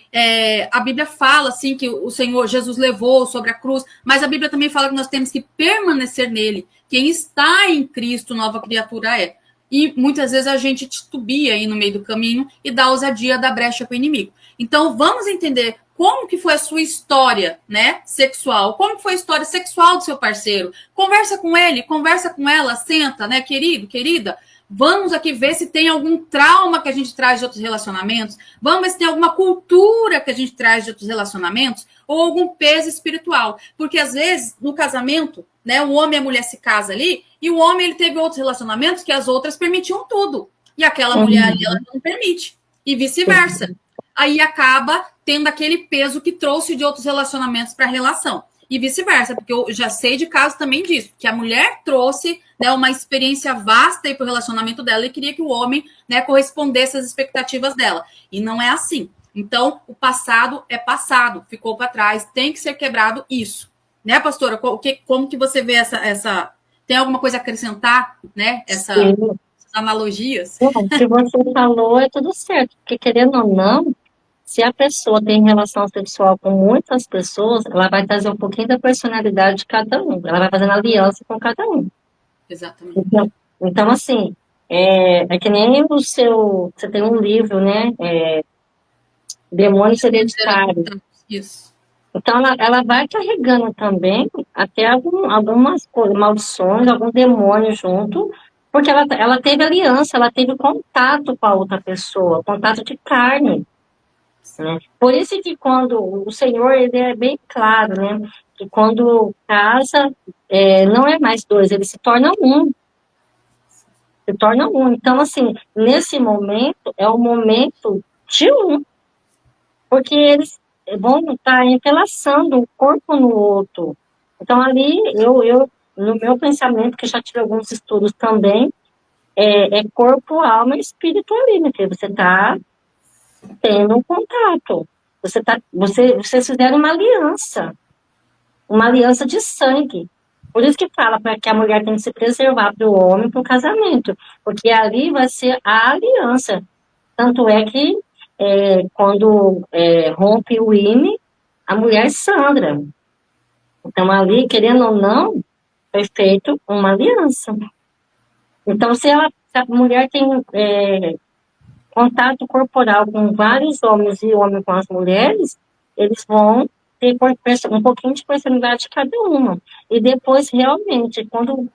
Speaker 1: A Bíblia fala, assim, que o Senhor Jesus levou sobre a cruz, mas a Bíblia também fala que nós temos que permanecer nele. Quem está em Cristo, nova criatura é. E muitas vezes a gente titubia aí no meio do caminho e dá ousadia, dá brecha para o inimigo. Então, vamos entender como que foi a sua história, né, sexual, como que foi a história sexual do seu parceiro. Conversa com ele, conversa com ela, senta, né, querido, querida, vamos aqui ver se tem algum trauma que a gente traz de outros relacionamentos, vamos ver se tem alguma cultura que a gente traz de outros relacionamentos, ou algum peso espiritual. Porque, às vezes, no casamento, né, o homem e a mulher se casam ali, e o homem ele teve outros relacionamentos que as outras permitiam tudo. E aquela mulher ali, ela não permite. E vice-versa. Aí acaba tendo aquele peso que trouxe de outros relacionamentos para a relação. E vice-versa, porque eu já sei de casos também disso, que a mulher trouxe, né, uma experiência vasta para o relacionamento dela e queria que o homem, né, correspondesse às expectativas dela. E não é assim. Então, o passado é passado, ficou para trás, tem que ser quebrado isso. Né, pastora? Como que você vê essa... Tem alguma coisa a acrescentar, né? Essas analogias?
Speaker 2: Bom, o que você falou é tudo certo, porque querendo ou não, se a pessoa tem relação sexual com muitas pessoas, ela vai trazer um pouquinho da personalidade de cada um, ela vai fazendo aliança com cada um.
Speaker 1: Exatamente.
Speaker 2: Então assim, é que nem você tem um livro, né? Demônios Hereditários.
Speaker 1: Isso.
Speaker 2: Então, ela vai carregando também até algumas coisas, maldições, algum demônio junto, porque ela teve aliança, ela teve contato com a outra pessoa, contato de carne. Né? Por isso que quando o Senhor, ele é bem claro, né? Que quando casa, não é mais dois, ele se torna um. Se torna um. Então, assim, nesse momento, é o momento de um. Porque eles vão estar entrelaçando um corpo no outro. Então, ali, eu no meu pensamento, que já tive alguns estudos também, é corpo, alma e espírito ali, né? Porque você está tendo um contato. Vocês fizeram uma aliança de sangue. Por isso que fala que a mulher tem que se preservar para o homem para o casamento, porque ali vai ser a aliança. Tanto é que quando rompe o ímã, a mulher sangra. Então, ali, querendo ou não, foi feito uma aliança. Então, se a mulher tem contato corporal com vários homens e homem com as mulheres, eles vão ter um pouquinho de personalidade de cada uma. E depois, realmente, quando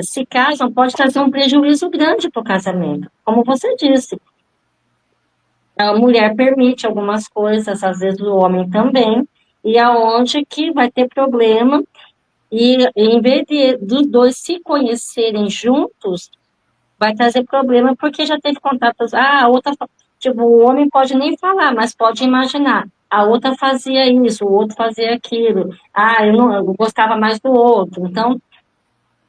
Speaker 2: se casam, pode trazer um prejuízo grande para o casamento. Como você disse, a mulher permite algumas coisas, às vezes o homem também, e aonde que vai ter problema E em vez dos dois se conhecerem juntos, vai trazer problema porque já teve contatos. Ah, a outra, tipo, o homem pode nem falar, mas pode imaginar. A outra fazia isso, o outro fazia aquilo. Ah, eu gostava mais do outro. Então,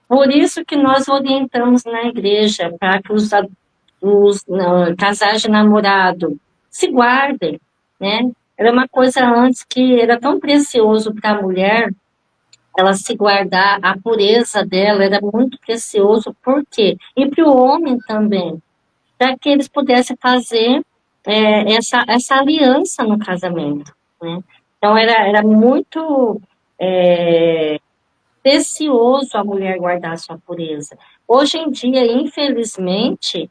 Speaker 2: por isso que nós orientamos na igreja para que os casais de namorado se guardem, né? Era uma coisa antes que era tão precioso para a mulher ela se guardar, a pureza dela era muito precioso, por quê? E para o homem também, para que eles pudessem fazer essa aliança no casamento, né? Então, era muito precioso a mulher guardar sua pureza. Hoje em dia, infelizmente,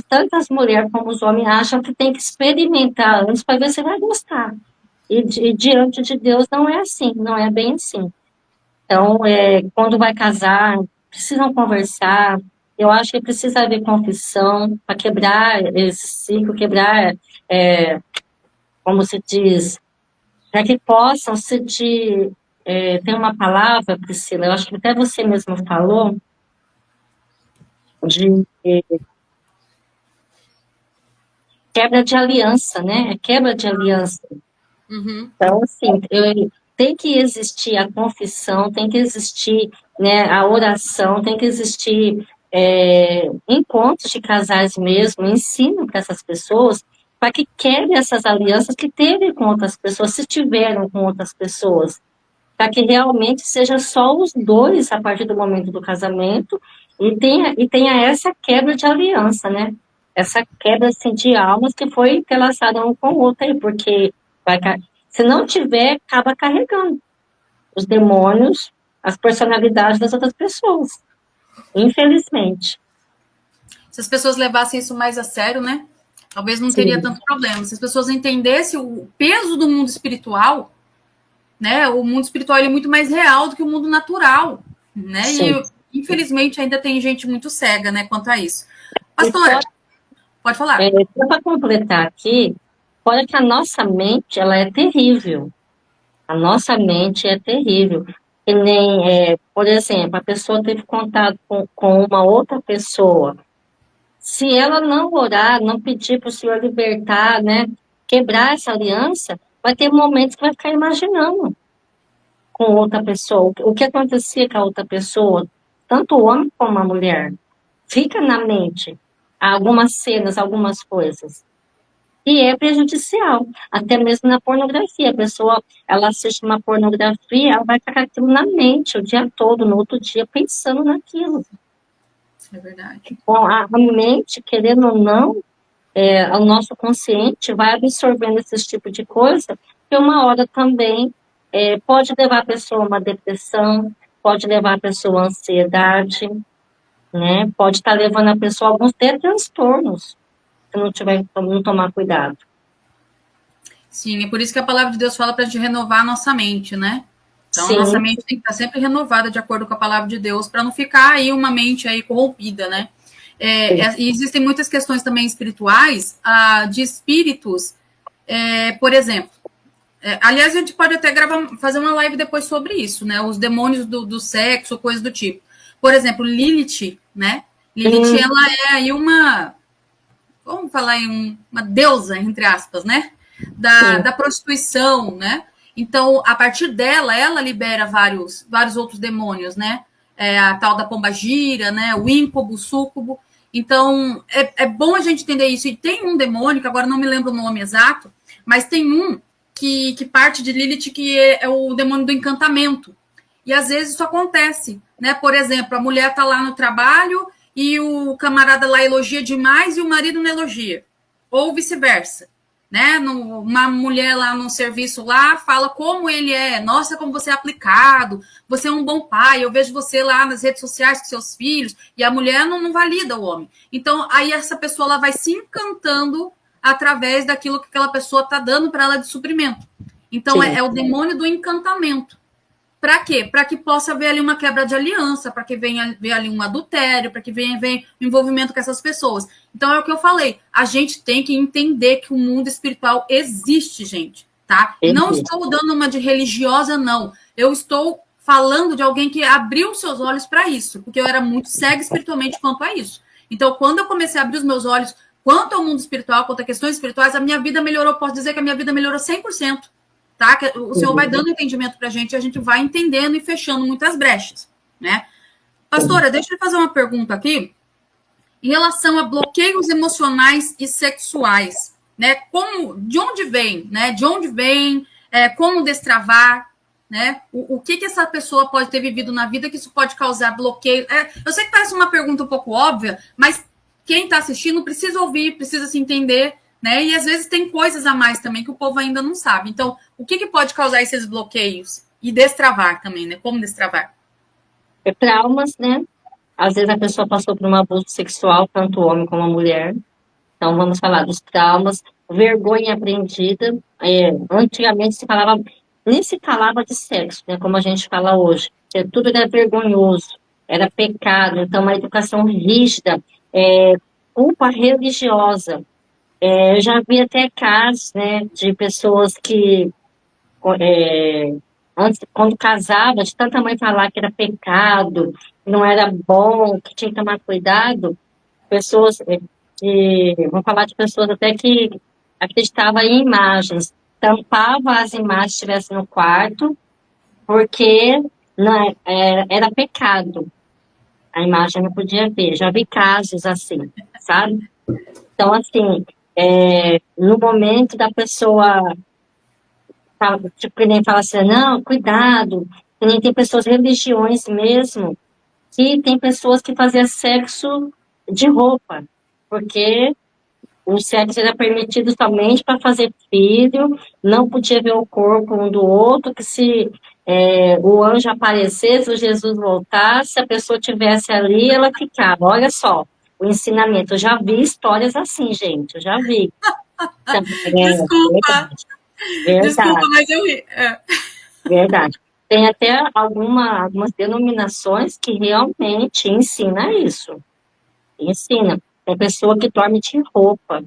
Speaker 2: tantas mulheres como os homens acham que tem que experimentar antes para ver se vai gostar. E diante de Deus não é assim, não é bem assim. Então, quando vai casar, precisam conversar. Eu acho que precisa haver confissão para quebrar esse ciclo, quebrar, como se diz, para que possam tem uma palavra, Priscila, eu acho que até você mesma falou, de quebra de aliança, né? É quebra de aliança.
Speaker 1: Uhum.
Speaker 2: Então, assim, tem que existir a confissão, tem que existir, né, a oração, tem que existir encontros de casais mesmo, ensino para essas pessoas, para que quebrem essas alianças que teve com outras pessoas, se tiveram com outras pessoas, para que realmente seja só os dois a partir do momento do casamento e tenha essa quebra de aliança, né? Essa quebra assim, de almas que foi entrelaçada um com o outro aí, porque vai, se não tiver, acaba carregando os demônios, as personalidades das outras pessoas, infelizmente.
Speaker 1: Se as pessoas levassem isso mais a sério, né? Talvez não teria
Speaker 2: Sim,
Speaker 1: tanto problema. Se as pessoas entendessem o peso do mundo espiritual, né? O mundo espiritual é muito mais real do que o mundo natural, né?
Speaker 2: sim.
Speaker 1: E infelizmente ainda tem gente muito cega, né, quanto a isso.
Speaker 2: E
Speaker 1: Pastor, pode falar.
Speaker 2: só para completar aqui, fora que a nossa mente, ela é terrível. A nossa mente é terrível. Que nem, por exemplo, a pessoa teve contato com uma outra pessoa. Se ela não orar, não pedir para o Senhor libertar, né, quebrar essa aliança, vai ter momentos que vai ficar imaginando com outra pessoa. O que acontecia com a outra pessoa, tanto o homem como a mulher. Fica na mente algumas cenas, algumas coisas. E é prejudicial, até mesmo na pornografia. A pessoa, ela assiste uma pornografia, ela vai ficar aquilo na mente o dia todo, no outro dia, pensando naquilo.
Speaker 1: É verdade.
Speaker 2: Bom, a mente, querendo ou não, o nosso consciente vai absorvendo esse tipo de coisa, que uma hora também pode levar a pessoa a uma depressão, pode levar a pessoa a ansiedade, né? Pode estar levando a pessoa a alguns até transtornos, se não tomar cuidado.
Speaker 1: Sim, é por isso que a palavra de Deus fala para a gente renovar a nossa mente, né? Então, a nossa
Speaker 2: Sim,
Speaker 1: mente tem que estar sempre renovada de acordo com a palavra de Deus, para não ficar aí uma mente aí corrompida, né? E existem muitas questões também espirituais, de espíritos, por exemplo. Aliás, a gente pode até fazer uma live depois sobre isso, né? Os demônios do sexo, coisas do tipo. Por exemplo, Lilith, né? Lilith, ela é aí vamos falar em uma deusa, entre aspas, né? Da prostituição, né? Então, a partir dela, ela libera vários outros demônios, né? A tal da pombagira, né? O ímcubo, o súcubo. Então, é bom a gente entender isso. E tem um demônio, que agora não me lembro o nome exato, mas tem um que parte de Lilith, que é o demônio do encantamento. E às vezes isso acontece, né? Por exemplo, a mulher está lá no trabalho e o camarada lá elogia demais e o marido não elogia. Ou vice-versa. Né? Uma mulher lá no serviço lá fala como ele é, nossa, como você é aplicado, você é um bom pai, eu vejo você lá nas redes sociais com seus filhos, e a mulher não valida o homem. Então, aí essa pessoa ela vai se encantando através daquilo que aquela pessoa está dando para ela de suprimento. Então, é o demônio do encantamento. Para quê? Para que possa haver ali uma quebra de aliança, para que venha ver ali um adultério, para que venha ver um envolvimento com essas pessoas. Então é o que eu falei. A gente tem que entender que o mundo espiritual existe, gente, tá? E não estou dando uma de religiosa, não. Eu estou falando de alguém que abriu seus olhos para isso, porque eu era muito cega espiritualmente quanto a isso. Então, quando eu comecei a abrir os meus olhos quanto ao mundo espiritual, quanto a questões espirituais, a minha vida melhorou. Posso dizer que a minha vida melhorou 100%. Tá? Que o Senhor vai dando entendimento para a gente e a gente vai entendendo e fechando muitas brechas. Né? Pastora, deixa eu fazer uma pergunta aqui em relação a bloqueios emocionais e sexuais. Né? De onde vem? Né? De onde vem? Como destravar? Né? O que essa pessoa pode ter vivido na vida que isso pode causar bloqueio? Eu sei que parece uma pergunta um pouco óbvia, mas quem está assistindo precisa ouvir, precisa se entender, né? E às vezes tem coisas a mais também que o povo ainda não sabe. Então, o que pode causar esses bloqueios? E destravar também, né? Como destravar?
Speaker 2: Traumas, né? Às vezes a pessoa passou por um abuso sexual, tanto o homem como a mulher. Então, vamos falar dos traumas. Vergonha aprendida. Antigamente nem se falava de sexo, né? Como a gente fala hoje. Tudo era vergonhoso, era pecado. Então, uma educação rígida, culpa religiosa. Eu já vi até casos, né, de pessoas que, antes, quando casava, de tanta mãe falar que era pecado, que não era bom, que tinha que tomar cuidado, pessoas vamos falar de pessoas até que acreditavam em imagens, tampava as imagens que estivessem no quarto, porque não, era pecado, a imagem não podia ver. Já vi casos assim, sabe? Então, assim, no momento da pessoa, tipo, que nem fala assim, não, cuidado, que nem tem pessoas, religiões mesmo, que tem pessoas que faziam sexo de roupa, porque o sexo era permitido somente para fazer filho, não podia ver o corpo um do outro, que se o anjo aparecesse, o Jesus voltasse, a pessoa tivesse ali, ela ficava. Olha só, o ensinamento. Eu já vi histórias assim, gente, eu já vi. Então,
Speaker 1: Desculpa. Desculpa,
Speaker 2: verdade,
Speaker 1: mas eu ri.
Speaker 2: verdade. Tem até algumas denominações que realmente ensina isso. Ensina. Tem pessoa que dorme de roupa,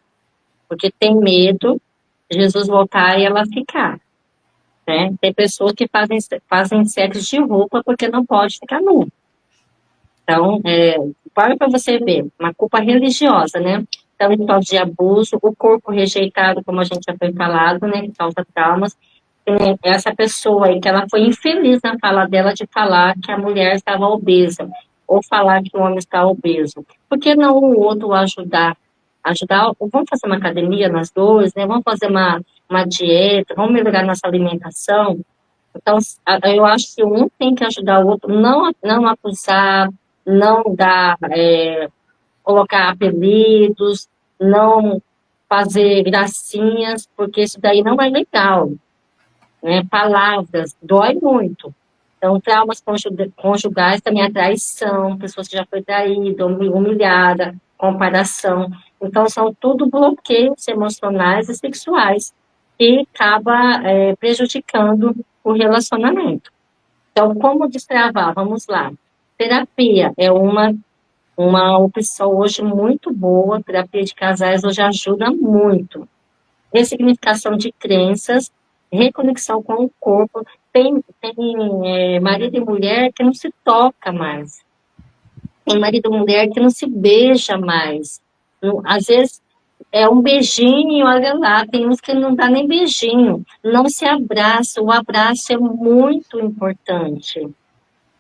Speaker 2: porque tem medo de Jesus voltar e ela ficar. Né? Tem pessoas que fazem sexo de roupa porque não pode ficar nu. Então, para você ver, uma culpa religiosa, né? Então, história de abuso, o corpo rejeitado, como a gente já foi falado, né? Que causa traumas. Essa pessoa aí, que ela foi infeliz na fala dela de falar que a mulher estava obesa, ou falar que o homem está obeso. Por que não o outro ajudar? Vamos fazer uma academia nós dois, né? Vamos fazer uma dieta, vamos melhorar nossa alimentação. Então, eu acho que um tem que ajudar o outro, não acusar, não dar, colocar apelidos, não fazer gracinhas, porque isso daí não é legal, né? Palavras, dói muito. Então, traumas conjugais também a traição, pessoas que já foi traída, humilhada, comparação. Então, são tudo bloqueios emocionais e sexuais que acaba prejudicando o relacionamento. Então, como destravar? Vamos lá. Terapia é uma opção hoje muito boa, terapia de casais hoje ajuda muito. Ressignificação de crenças, reconexão com o corpo. Tem marido e mulher que não se toca mais. Tem marido e mulher que não se beija mais. Às vezes é um beijinho, olha lá, tem uns que não dá nem beijinho. Não se abraça, o abraço é muito importante.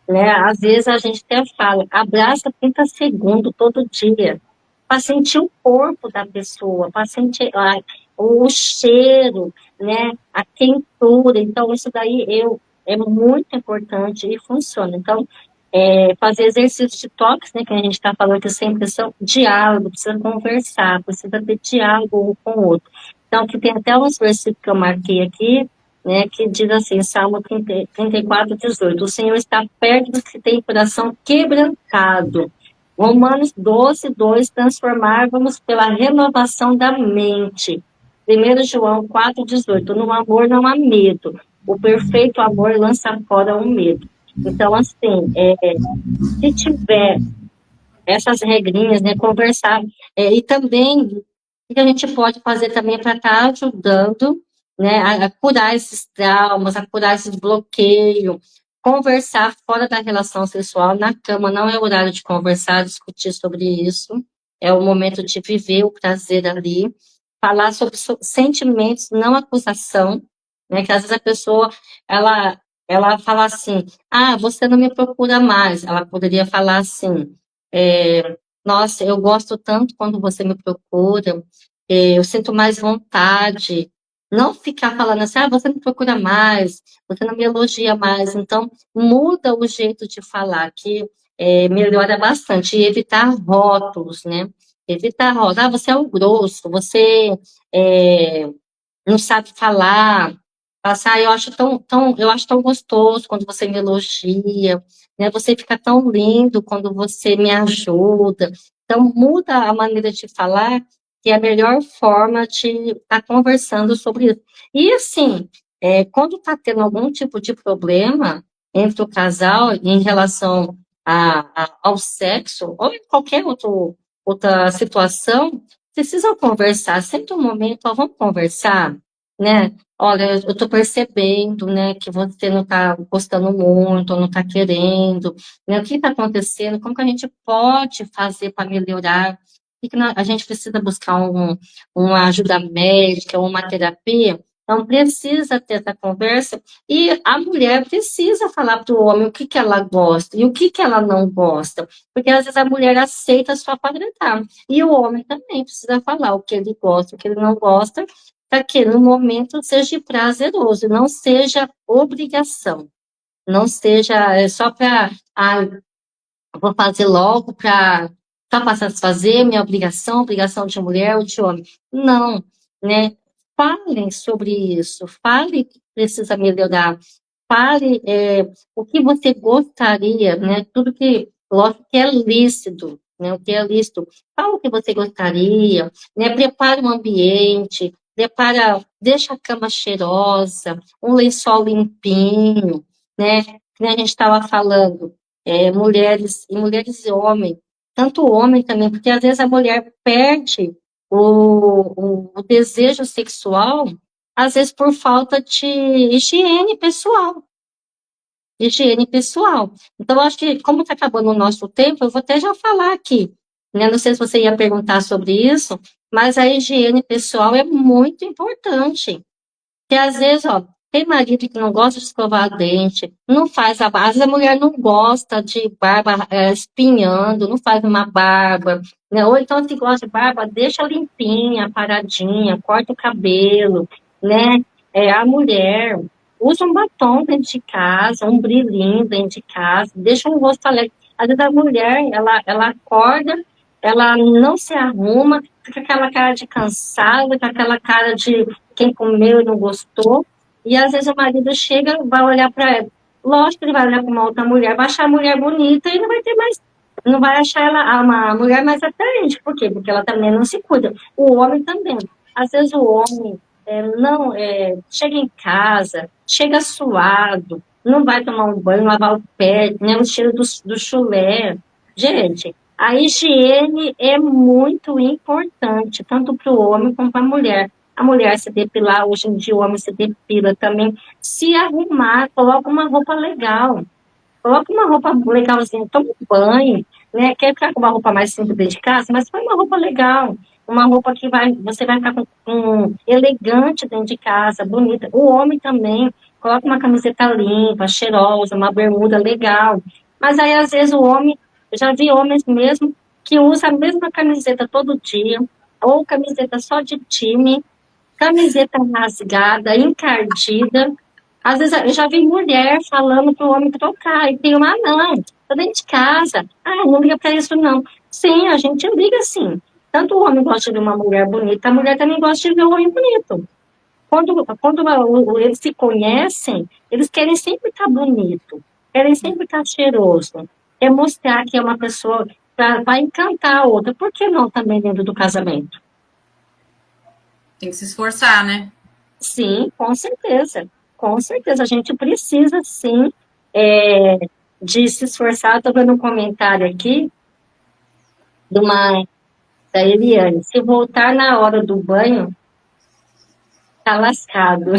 Speaker 2: Né? Às vezes a gente até fala, abraça 30 segundos todo dia, para sentir o corpo da pessoa, para sentir o cheiro, né? A quentura. Então, isso daí é muito importante e funciona. Então, fazer exercícios de toques, né, que a gente está falando que sempre são diálogo, precisa conversar, precisa ter diálogo um com o outro. Então, que tem até uns versículos que eu marquei aqui, né, que diz assim, Salmo 34, 18, o Senhor está perto dos que têm coração quebrantado. Romanos 12, 2, transformar-vos pela renovação da mente. 1 João 4, 18, no amor não há medo, o perfeito amor lança fora o medo. Então, assim, se tiver essas regrinhas, né, conversar, e também, o que a gente pode fazer também para estar ajudando, né, a curar esses traumas, a curar esse bloqueio, conversar fora da relação sexual, na cama, não é horário de conversar, discutir sobre isso, é o momento de viver o prazer ali, falar sobre sentimentos, não acusação, né, que às vezes a pessoa, ela fala assim, você não me procura mais, ela poderia falar assim, nossa, eu gosto tanto quando você me procura, eu sinto mais vontade, não ficar falando assim, você não procura mais, você não me elogia mais. Então, muda o jeito de falar, que melhora bastante. E evitar rótulos, né? Evitar rótulos. Você é um grosso, você não sabe falar. Passar, eu acho tão gostoso quando você me elogia, né? Você fica tão lindo quando você me ajuda. Então, muda a maneira de falar, que é a melhor forma de estar conversando sobre isso. E, assim, quando está tendo algum tipo de problema entre o casal em relação ao sexo, ou em qualquer outra situação, precisam conversar. Sempre um momento, vamos conversar, né? Olha, eu estou percebendo, né, que você não está gostando muito, ou não está querendo, né? O que está acontecendo? Como que a gente pode fazer para melhorar? O que a gente precisa buscar uma ajuda médica, uma terapia? Então, precisa ter essa conversa e a mulher precisa falar para o homem o que ela gosta e o que ela não gosta, porque às vezes a mulher aceita só para agradar e o homem também precisa falar o que ele gosta, o que ele não gosta, para que no momento seja prazeroso, não seja obrigação, não seja só para, vou fazer logo para só para satisfazer minha obrigação de mulher ou de homem. Não, né? Falem sobre isso, fale que precisa melhorar, fale o que você gostaria, né? Tudo que, lógico que é lícito, né? O que é lícito, fala o que você gostaria, né? Prepare um ambiente, deixa a cama cheirosa, um lençol limpinho, né? Que nem a gente estava falando, mulheres e homens, tanto o homem também, porque às vezes a mulher perde o desejo sexual, às vezes por falta de higiene pessoal. Higiene pessoal. Então, acho que, como está acabando o nosso tempo, eu vou até já falar aqui, né? Não sei se você ia perguntar sobre isso, mas a higiene pessoal é muito importante. Porque às vezes, tem marido que não gosta de escovar dente, não faz a barba, às vezes a mulher não gosta de barba espinhando, não faz uma barba, né? Ou então se gosta de barba, deixa limpinha, paradinha, corta o cabelo, né? A mulher usa um batom dentro de casa, um brilhinho dentro de casa, deixa um rosto alegre. Às vezes a mulher, ela acorda, ela não se arruma, fica com aquela cara de cansada, com aquela cara de quem comeu e não gostou, e às vezes o marido chega, vai olhar para ela. Lógico que ele vai olhar para uma outra mulher, vai achar a mulher bonita e não vai ter mais, não vai achar ela uma mulher mais atraente. Por quê? Porque ela também não se cuida. O homem também. Às vezes o homem não chega em casa, chega suado, não vai tomar um banho, lavar o pé, né, o cheiro do chulé. Gente, a higiene é muito importante, tanto para o homem como para a mulher. A mulher se depilar, hoje em dia o homem se depila também. Se arrumar, coloca uma roupa legal. Coloca uma roupa legalzinha, toma um banho, né? Quer ficar com uma roupa mais simples dentro de casa, mas põe uma roupa legal. Uma roupa que você vai ficar com elegante dentro de casa, bonita. O homem também, coloca uma camiseta limpa, cheirosa, uma bermuda legal. Mas aí, às vezes, o homem, eu já vi homens mesmo que usam a mesma camiseta todo dia, ou camiseta só de time, camiseta rasgada, encardida. Às vezes eu já vi mulher falando para o homem trocar, e tem uma, não, tô dentro de casa, não liga para isso não. Sim, a gente liga sim. Tanto o homem gosta de uma mulher bonita, a mulher também gosta de ver o homem bonito. Quando eles se conhecem, eles querem sempre estar bonito, querem sempre estar cheiroso. É mostrar que é uma pessoa para encantar a outra. Por que não também dentro do casamento?
Speaker 1: Tem que se esforçar, né?
Speaker 2: Sim, com certeza. Com certeza. A gente precisa, sim, de se esforçar. Estou vendo um comentário aqui da Eliane. Se voltar na hora do banho, tá lascado.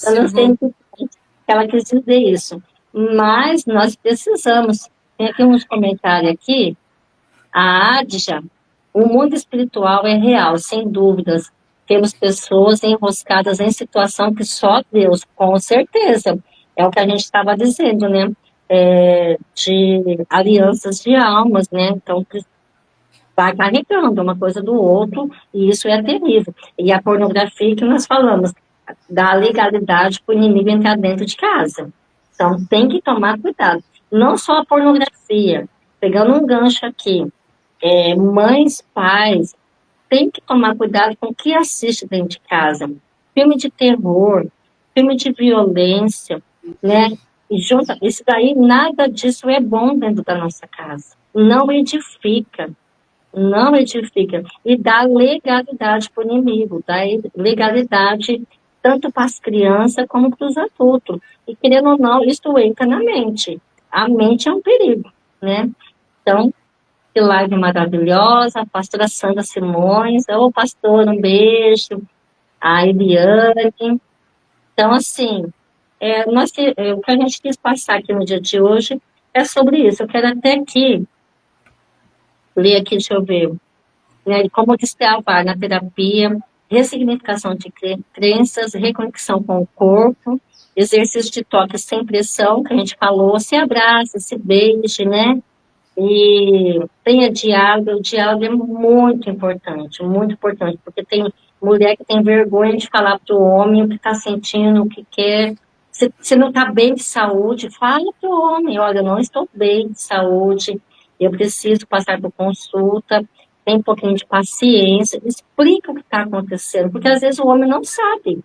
Speaker 2: Eu não sei o que ela quis dizer isso. Mas nós precisamos. Tem aqui uns comentários aqui. A Adja, o mundo espiritual é real, sem dúvidas. Temos pessoas enroscadas em situação que só Deus, com certeza. É o que a gente estava dizendo, né? De alianças de almas, né? Então, vai carregando uma coisa do outro, e isso é terrível. E a pornografia que nós falamos, da legalidade para o inimigo entrar dentro de casa. Então, tem que tomar cuidado. Não só a pornografia, pegando um gancho aqui, mães, pais, tem que tomar cuidado com o que assiste dentro de casa. Filme de terror, filme de violência, né? E junta, isso daí, nada disso é bom dentro da nossa casa. Não edifica, não edifica. E dá legalidade para o inimigo, dá legalidade tanto para as crianças como para os adultos. E, querendo ou não, isso entra na mente. A mente é um perigo, né? Então, que live maravilhosa, a pastora Sandra Simões, ô pastor, um beijo, a Eliane. Então, assim, o que a gente quis passar aqui no dia de hoje é sobre isso. Eu quero até aqui, ler aqui, deixa eu ver, né, como destravar na terapia, ressignificação de crenças, reconexão com o corpo, exercício de toque sem pressão, que a gente falou, se abraça, se beije, né? E tenha diálogo, o diálogo é muito importante, porque tem mulher que tem vergonha de falar para o homem o que está sentindo, o que quer. Se não está bem de saúde, fala para o homem, olha, eu não estou bem de saúde, eu preciso passar por consulta, tem um pouquinho de paciência, explica o que está acontecendo, porque às vezes o homem não sabe.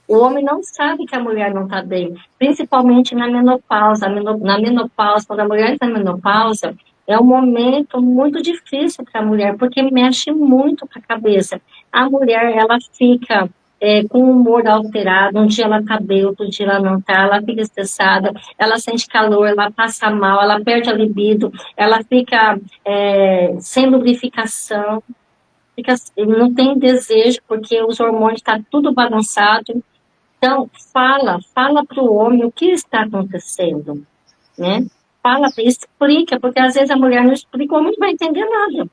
Speaker 2: O homem não sabe que a mulher não está bem, principalmente na menopausa. Na menopausa, quando a mulher está na menopausa, é um momento muito difícil para a mulher, porque mexe muito com a cabeça. A mulher, ela fica com o humor alterado, um dia ela está bem, outro dia ela não está, ela fica estressada, ela sente calor, ela passa mal, ela perde a libido, ela fica sem lubrificação, não tem desejo, porque os hormônios estão tudo bagunçado. Então, fala para o homem o que está acontecendo, né? Explica, porque às vezes a mulher não explica, o homem não vai entender nada,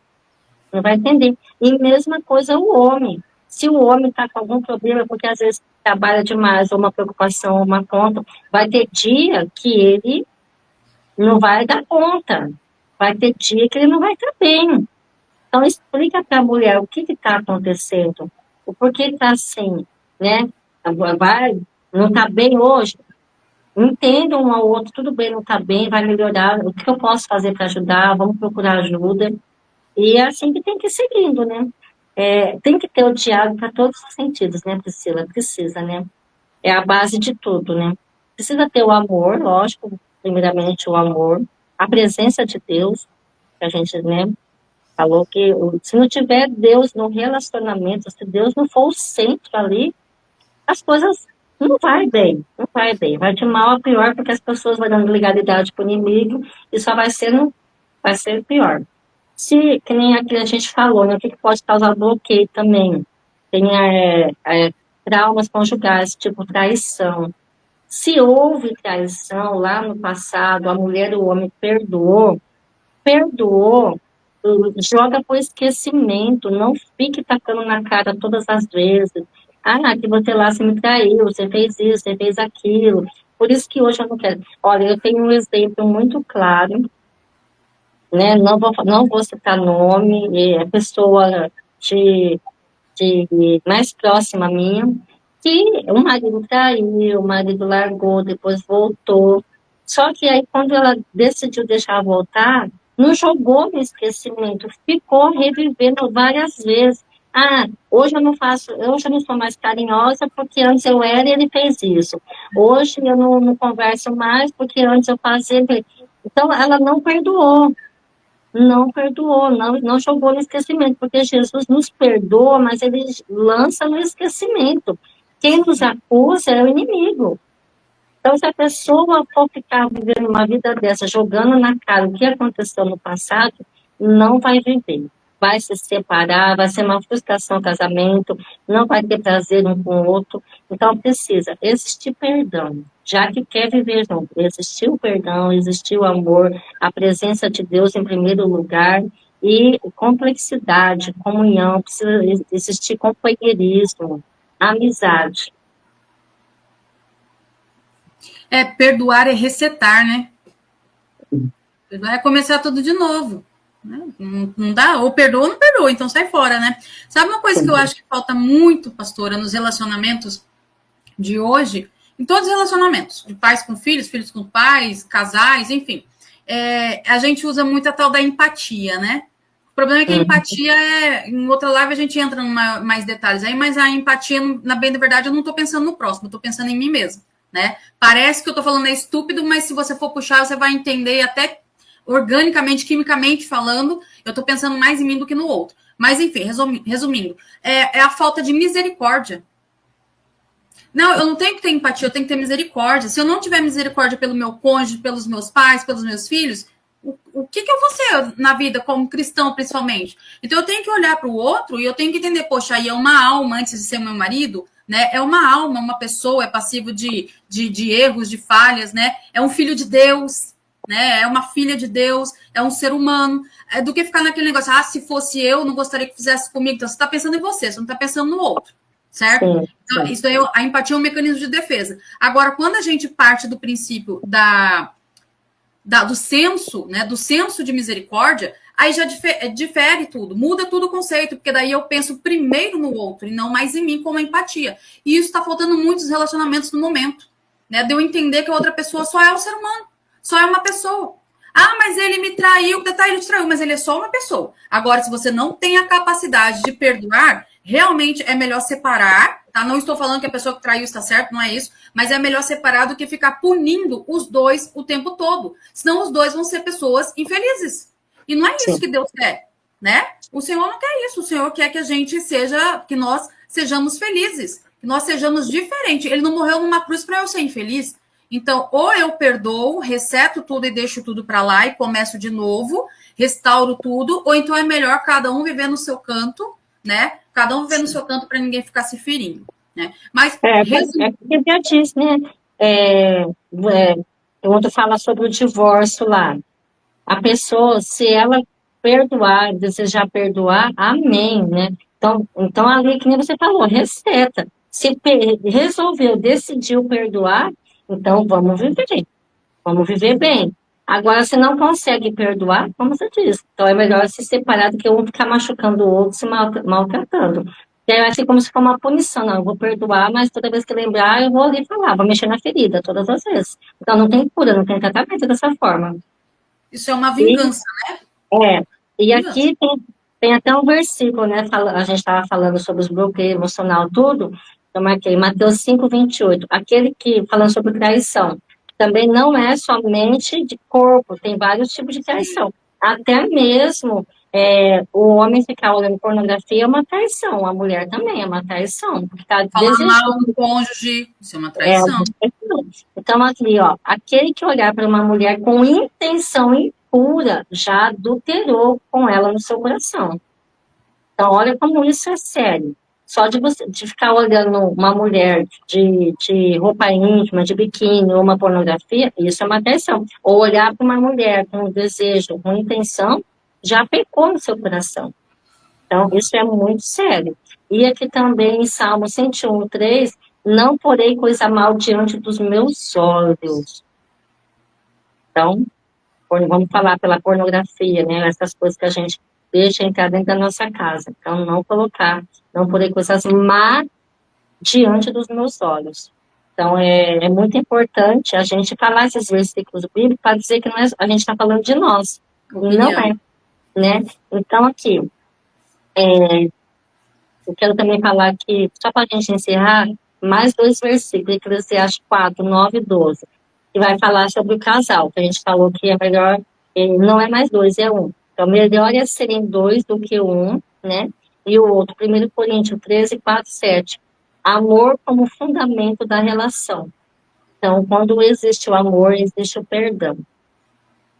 Speaker 2: não vai entender. E mesma coisa o homem. Se o homem está com algum problema, porque às vezes trabalha demais, ou uma preocupação, ou uma conta, vai ter dia que ele não vai dar conta, vai ter dia que ele não vai estar bem. Então, explica para a mulher o que está acontecendo, o porquê está assim, né? Não está bem hoje? Entenda um ao outro, tudo bem, não está bem, vai melhorar, o que eu posso fazer para ajudar, vamos procurar ajuda. E é assim que tem que ir seguindo, né? Tem que ter o diálogo para todos os sentidos, né, Priscila? Precisa, né? É a base de tudo, né? Precisa ter o amor, lógico, primeiramente o amor, a presença de Deus, que a gente, né, falou que se não tiver Deus no relacionamento, se Deus não for o centro ali, as coisas não vai bem, não vai bem. Vai de mal a pior, porque as pessoas vão dando legalidade para o inimigo e só vai ser pior. Que nem aqui a gente falou, né, o que pode causar bloqueio também? Tem traumas conjugais, tipo traição. Se houve traição lá no passado, a mulher ou o homem perdoou, joga para o esquecimento, não fique tacando na cara todas as vezes. Ah, que você lá se me traiu, você fez isso, você fez aquilo. Por isso que hoje eu não quero. Olha, eu tenho um exemplo muito claro, né? Não vou citar nome, é pessoa de mais próxima a minha, que o marido traiu, o marido largou, depois voltou. Só que aí, quando ela decidiu deixar voltar, não jogou no esquecimento, ficou revivendo várias vezes. Ah, hoje eu não sou mais carinhosa porque antes eu era e ele fez isso. Hoje eu não converso mais porque antes eu fazia. Então, ela não perdoou, não jogou no esquecimento, porque Jesus nos perdoa, mas ele lança no esquecimento. Quem nos acusa é o inimigo. Então, se a pessoa for ficar vivendo uma vida dessa, jogando na cara o que aconteceu no passado, não vai viver. vai se separar, vai ser uma frustração o casamento, não vai ter prazer um com o outro. Então, precisa existir perdão, já que quer viver junto. Existir o perdão, existir o amor, a presença de Deus em primeiro lugar, e complexidade, comunhão, precisa existir companheirismo, amizade.
Speaker 1: Perdoar é resetar, né? Perdoar é começar tudo de novo. Não dá, ou perdoa ou não perdoa, então sai fora, né? Sabe uma coisa que eu acho que falta muito, pastora, nos relacionamentos de hoje? Em todos os relacionamentos, de pais com filhos, filhos com pais, casais, enfim. A gente usa muito a tal da empatia, né? O problema é que a empatia em outra live a gente entra em mais detalhes aí, mas a empatia, na bem da verdade, eu não estou pensando no próximo, eu estou pensando em mim mesmo, né? Parece que eu estou falando estúpido, mas se você for puxar, você vai entender até organicamente, quimicamente falando, eu estou pensando mais em mim do que no outro. Mas, enfim, resumindo, é a falta de misericórdia. Não, eu não tenho que ter empatia, eu tenho que ter misericórdia. Se eu não tiver misericórdia pelo meu cônjuge, pelos meus pais, pelos meus filhos, o que eu vou ser na vida, como cristão, principalmente? Então, eu tenho que olhar para o outro e eu tenho que entender, poxa, aí é uma alma antes de ser meu marido, né? É uma alma, uma pessoa, é passivo de erros, de falhas, né? É um filho de Deus, né? É uma filha de Deus, é um ser humano. Do que ficar naquele negócio, se fosse eu, não gostaria que fizesse comigo. Então, você está pensando em você não está pensando no outro, certo? Sim, sim. Então, isso aí, a empatia é um mecanismo de defesa. Agora, quando a gente parte do princípio do senso, né, do senso de misericórdia, aí já difere tudo, muda tudo o conceito, porque daí eu penso primeiro no outro e não mais em mim como empatia. E isso está faltando muito nos relacionamentos no momento, né, de eu entender que a outra pessoa só é um ser humano, só é uma pessoa. Mas ele me traiu, ele te traiu, mas ele é só uma pessoa. Agora, se você não tem a capacidade de perdoar, realmente é melhor separar, tá? Não estou falando que a pessoa que traiu está certo, não é isso, mas é melhor separar do que ficar punindo os dois o tempo todo. Senão os dois vão ser pessoas infelizes. E não é isso que Deus quer, né? O Senhor não quer isso. O Senhor quer que a gente que nós sejamos felizes, que nós sejamos diferentes. Ele não morreu numa cruz para eu ser infeliz. Então, ou eu perdoo, reseto tudo e deixo tudo para lá e começo de novo, restauro tudo, ou então é melhor cada um viver no seu canto, né? Cada um viver no seu canto para ninguém ficar se ferindo, né? Mas
Speaker 2: porque já disse, né? Quando fala sobre o divórcio lá, a pessoa, se ela perdoar, desejar perdoar, amém, né? Então ali, que nem você falou, reseta. Se resolveu, decidiu perdoar, então vamos viver bem. Agora, se não consegue perdoar, como você disse, então é melhor se separar do que um ficar machucando o outro, se maltratando. E aí vai ser como se fosse uma punição, não, eu vou perdoar, mas toda vez que lembrar, eu vou ali falar, vou mexer na ferida, todas as vezes. Então não tem cura, não tem tratamento dessa forma.
Speaker 1: Isso é uma vingança,
Speaker 2: né? E aqui tem até um versículo, né? A gente estava falando sobre os bloqueios emocional, tudo. Eu marquei Mateus 5:28. Aquele que, falando sobre traição, também não é somente de corpo, tem vários tipos de traição. Até mesmo o homem ficar olhando pornografia é uma traição, a mulher também é uma traição. Porque tá
Speaker 1: falar mal do cônjuge, isso é uma traição.
Speaker 2: Então, aqui, aquele que olhar para uma mulher com intenção impura já adulterou com ela no seu coração. Então, olha como isso é sério. Só de ficar olhando uma mulher de roupa íntima, de biquíni ou uma pornografia, isso é uma traição. Ou olhar para uma mulher com desejo, com intenção, já pecou no seu coração. Então, isso é muito sério. E aqui também em Salmo 101:3, não porei coisa mal diante dos meus olhos. Então, vamos falar pela pornografia, né? Essas coisas que a gente deixa entrar dentro da nossa casa. Então, não porei coisas má diante dos meus olhos. Então, é muito importante a gente falar esses versículos bíblicos para dizer que a gente está falando de nós. Não é, né? Então, aqui, eu quero também falar aqui, só para a gente encerrar, mais 2 versículos, Eclesiastes 4:9-12, que vai falar sobre o casal, que a gente falou que é melhor, não é mais 2, é 1. Então, melhor é serem 2 do que 1, né? E o outro, 1 Coríntios 13:4-7, amor como fundamento da relação. Então, quando existe o amor, existe o perdão.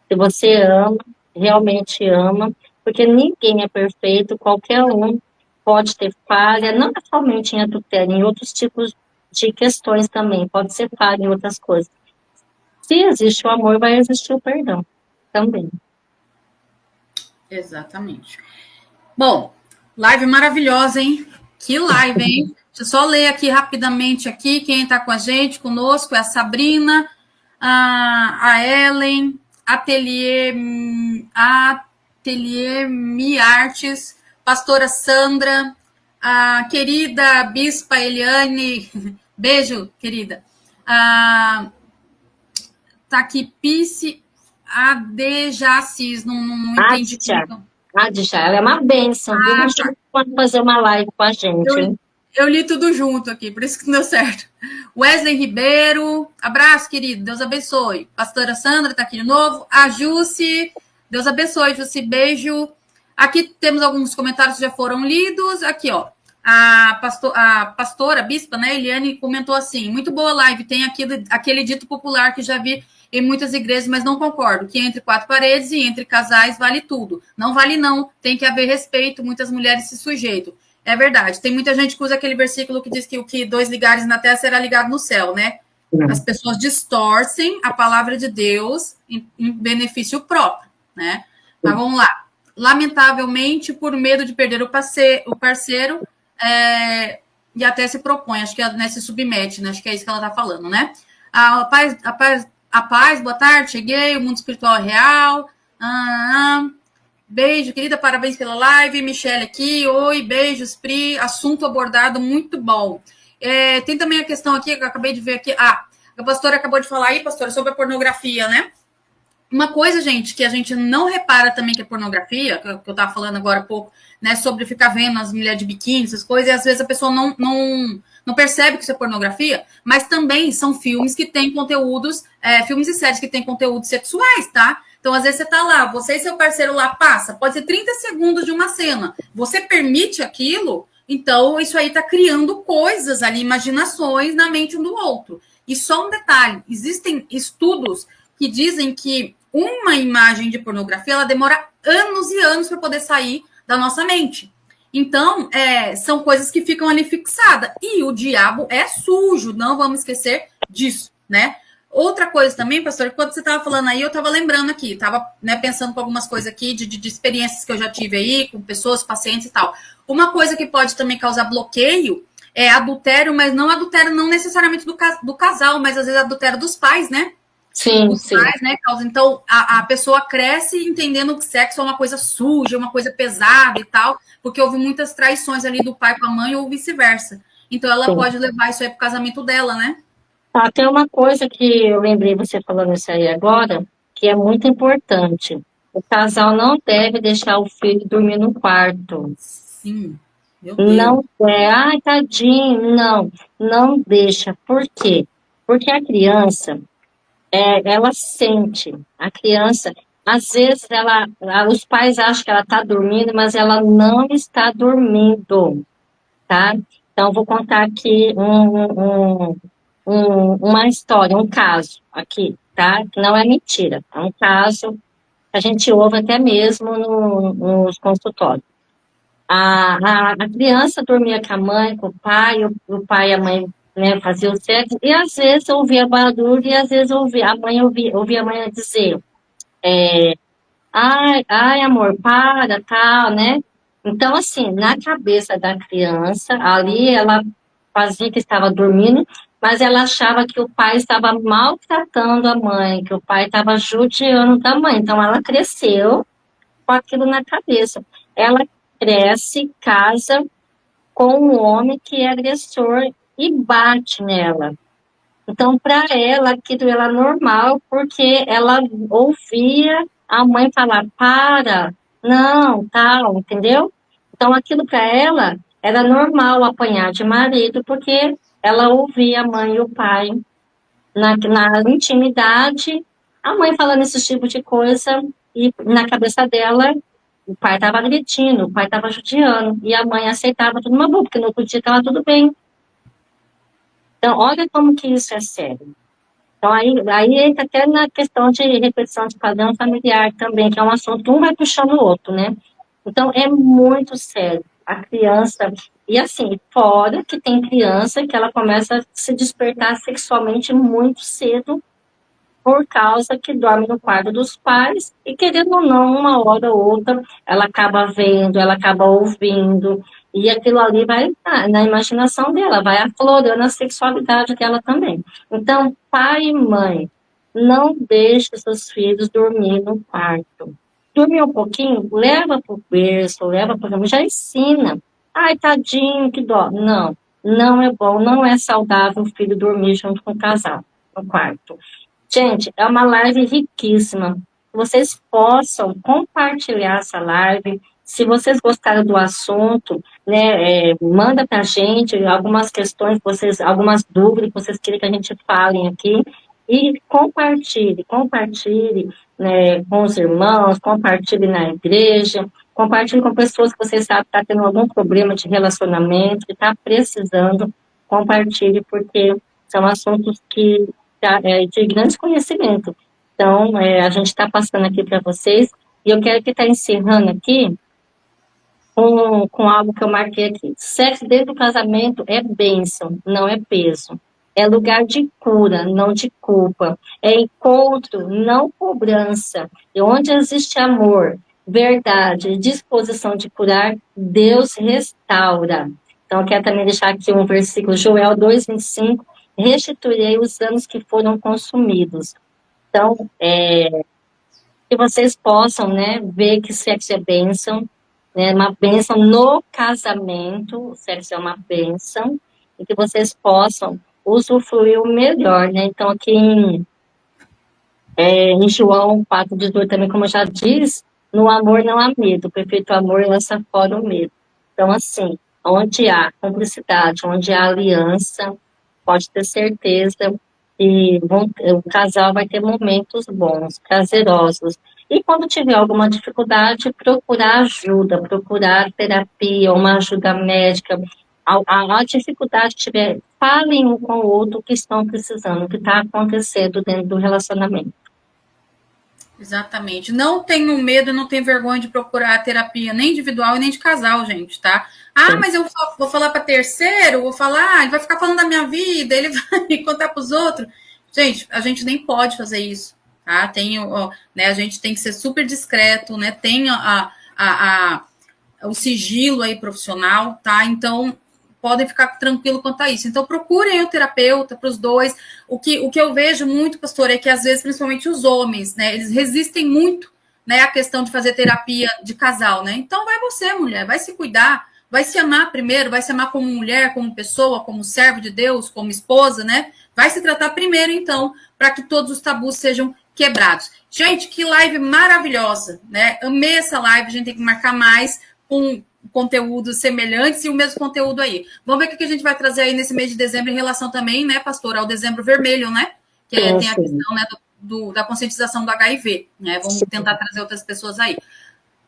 Speaker 2: Se você ama, realmente ama, porque ninguém é perfeito, qualquer um pode ter falha, não somente em adultério, em outros tipos de questões também, pode ser falha em outras coisas. Se existe o amor, vai existir o perdão também.
Speaker 1: Exatamente. Bom, live maravilhosa, hein? Que live, hein? Deixa eu só ler aqui rapidamente aqui quem está com a gente, conosco, é a Sabrina, a Ellen, Atelier Mi Artes, pastora Sandra, a querida Bispa Eliane, beijo, querida. Tá aqui, Pice Adejacis, não entendi.
Speaker 2: Adja, ela é uma bênção, viu? Vamos fazer uma live com a gente, hein?
Speaker 1: Eu li tudo junto aqui, por isso que não deu certo. Wesley Ribeiro, abraço, querido, Deus abençoe. Pastora Sandra tá aqui de novo. A Jussi, Deus abençoe, Jussi, beijo. Aqui temos alguns comentários que já foram lidos. Aqui, ó, a pastora, a bispa, né, Eliane, comentou assim, muito boa live, tem aquele dito popular que já vi em muitas igrejas, mas não concordo, que entre quatro paredes e entre casais vale tudo. Não vale não, tem que haver respeito, muitas mulheres se sujeitam. É verdade. Tem muita gente que usa aquele versículo que diz que o que dois ligares na terra será ligado no céu, né? As pessoas distorcem a palavra de Deus em benefício próprio, né? Mas vamos lá. Lamentavelmente, por medo de perder o parceiro e até se propõe, acho que se submete, né? Acho que é isso que ela está falando, né? A paz, boa tarde, cheguei, o mundo espiritual é real. Beijo, querida, parabéns pela live. Michelle aqui, oi, beijos, Pri. Assunto abordado, muito bom. Tem também a questão aqui, que eu acabei de ver aqui. A pastora acabou de falar aí, pastora, sobre a pornografia, né? Uma coisa, gente, que a gente não repara também que é pornografia, que eu estava falando agora há pouco, né, sobre ficar vendo as mulheres de biquíni, essas coisas, e às vezes a pessoa não percebe que isso é pornografia, mas também são filmes que têm conteúdos, filmes e séries que têm conteúdos sexuais, tá? Então, às vezes você tá lá, você e seu parceiro lá passa, pode ser 30 segundos de uma cena. Você permite aquilo, então isso aí tá criando coisas ali, imaginações na mente um do outro. E só um detalhe, existem estudos que dizem que uma imagem de pornografia, ela demora anos e anos para poder sair da nossa mente. Então, são coisas que ficam ali fixadas. E o diabo é sujo, não vamos esquecer disso, né? Outra coisa também, pastor, quando você estava falando aí, eu estava lembrando aqui, estava pensando com algumas coisas aqui de experiências que eu já tive aí, com pessoas, pacientes e tal. Uma coisa que pode também causar bloqueio é adultério, mas não adultério não necessariamente do casal, mas às vezes adultério dos pais, né?
Speaker 2: Sim, sim.
Speaker 1: Pais, né, causa. Então, a pessoa cresce entendendo que sexo é uma coisa suja, uma coisa pesada e tal, porque houve muitas traições ali do pai com a mãe ou vice-versa. Então, ela pode levar isso aí pro casamento dela, né?
Speaker 2: Tem uma coisa que eu lembrei você falando isso aí agora, que é muito importante. O casal não deve deixar o filho dormir no quarto.
Speaker 1: Sim, meu Deus.
Speaker 2: Não ai, tadinho, não deixa. Por quê? Porque a criança, ela sente, a criança, às vezes os pais acham que ela está dormindo, mas ela não está dormindo, tá? Então, vou contar aqui uma história, um caso aqui, tá? Que não é mentira, é um caso que a gente ouve até mesmo nos consultórios. A criança dormia com a mãe, com o pai e a mãe, né, faziam o sexo, e às vezes ouvia barulho, e às vezes ouvia a mãe dizer, ai, amor, para, tal, né? Então, assim, na cabeça da criança, ali ela fazia que estava dormindo, mas ela achava que o pai estava maltratando a mãe, que o pai estava judiando da mãe. Então, ela cresceu com aquilo na cabeça. Ela cresce, casa com um homem que é agressor e bate nela. Então, para ela, aquilo era normal, porque ela ouvia a mãe falar, para, não, tal, entendeu? Então, aquilo para ela era normal apanhar de marido, porque ela ouvia a mãe e o pai na intimidade, a mãe falando esse tipo de coisa, e na cabeça dela, o pai estava agredindo, o pai estava judiando, e a mãe aceitava tudo uma boa, porque no outro dia estava tudo bem. Então, olha como que isso é sério. Então, aí entra até na questão de repetição de padrão familiar também, que é um assunto que um vai puxando o outro, né? Então, é muito sério. A criança... E assim, fora que tem criança que ela começa a se despertar sexualmente muito cedo, por causa que dorme no quarto dos pais, e querendo ou não, uma hora ou outra, ela acaba vendo, ela acaba ouvindo, e aquilo ali vai na imaginação dela, vai aflorando a sexualidade dela também. Então, pai e mãe, não deixe seus filhos dormir no quarto. Dormir um pouquinho, leva para o berço, leva para a já ensina. Ai, tadinho, que dó. Não, não é bom, não é saudável o filho dormir junto com o casal no quarto. Gente, é uma live riquíssima. Vocês possam compartilhar essa live. Se vocês gostaram do assunto, né, manda para a gente algumas questões, algumas dúvidas que vocês querem que a gente fale aqui. E compartilhe, né, com os irmãos, compartilhe na igreja, compartilhe com pessoas que vocês sabem que estão tendo algum problema de relacionamento, que está precisando, compartilhe, porque são assuntos que de grande conhecimento. Então, a gente está passando aqui para vocês, e eu quero que está encerrando aqui com algo que eu marquei aqui. Sexo dentro do casamento é bênção, não é peso. É lugar de cura, não de culpa. É encontro, não cobrança. E onde existe amor, verdade, disposição de curar, Deus restaura. Então, eu quero também deixar aqui um versículo, Joel 2:25, restituirei os anos que foram consumidos. Então, que vocês possam, né, ver que sexo é bênção, né, uma bênção no casamento, o sexo é uma bênção, e que vocês possam usufruir o melhor, né? Então, aqui em João 4:18 também, como já diz, no amor não há medo, o perfeito amor lança fora o medo. Então, assim, onde há cumplicidade, onde há aliança, pode ter certeza que o casal vai ter momentos bons, prazerosos. E quando tiver alguma dificuldade, procurar ajuda, procurar terapia, uma ajuda médica. A dificuldade que tiver, falem um com o outro o que estão precisando, o que está acontecendo dentro do relacionamento.
Speaker 1: Exatamente. Não tenho medo, não tenho vergonha de procurar terapia, nem individual e nem de casal, gente, tá? Ah, mas eu vou falar para terceiro, vou falar, ele vai ficar falando da minha vida, ele vai contar para os outros. Gente, a gente nem pode fazer isso, tá? Né, a gente tem que ser super discreto, né? Tem o sigilo aí profissional, tá? Então, podem ficar tranquilo quanto a isso. Então, procurem o terapeuta para os dois. O que eu vejo muito, pastor, é que às vezes, principalmente os homens, né, eles resistem muito, né, à questão de fazer terapia de casal, né? Então, vai você, mulher, vai se cuidar, vai se amar primeiro, vai se amar como mulher, como pessoa, como servo de Deus, como esposa, né? Vai se tratar primeiro, então, para que todos os tabus sejam quebrados. Gente, que live maravilhosa, né? Amei essa live, a gente tem que marcar mais com conteúdos semelhantes e o mesmo conteúdo aí. Vamos ver o que a gente vai trazer aí nesse mês de dezembro em relação também, né, pastor, ao dezembro vermelho, né? Que tem a questão, né, da conscientização do HIV, né? Vamos tentar trazer outras pessoas aí.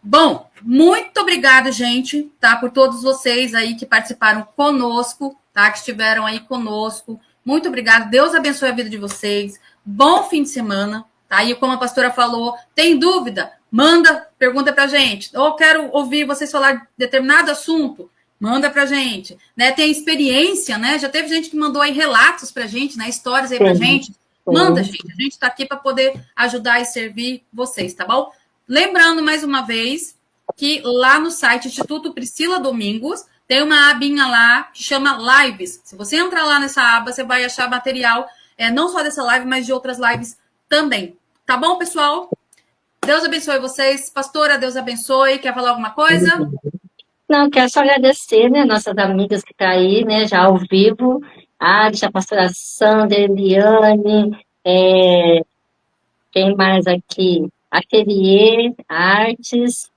Speaker 1: Bom, muito obrigada, gente, tá? Por todos vocês aí que participaram conosco, tá? Que estiveram aí conosco. Muito obrigada. Deus abençoe a vida de vocês. Bom fim de semana, tá? E como a pastora falou, tem dúvida? Manda pergunta pra gente. Ou quero ouvir vocês falar de determinado assunto. Manda pra gente. Né? Tem experiência, né? Já teve gente que mandou aí relatos pra gente, né? Histórias aí pra gente. Manda, gente. A gente tá aqui para poder ajudar e servir vocês, tá bom? Lembrando mais uma vez que lá no site Instituto Priscila Domingos tem uma abinha lá que chama Lives. Se você entrar lá nessa aba, você vai achar material, não só dessa live, mas de outras lives também. Tá bom, pessoal? Deus abençoe vocês. Pastora, Deus abençoe. Quer falar alguma coisa?
Speaker 2: Não, quero só agradecer, né, nossas amigas que estão aí, né, já ao vivo, a pastora Sandra, Eliane, quem mais aqui? Ateliê, Artes.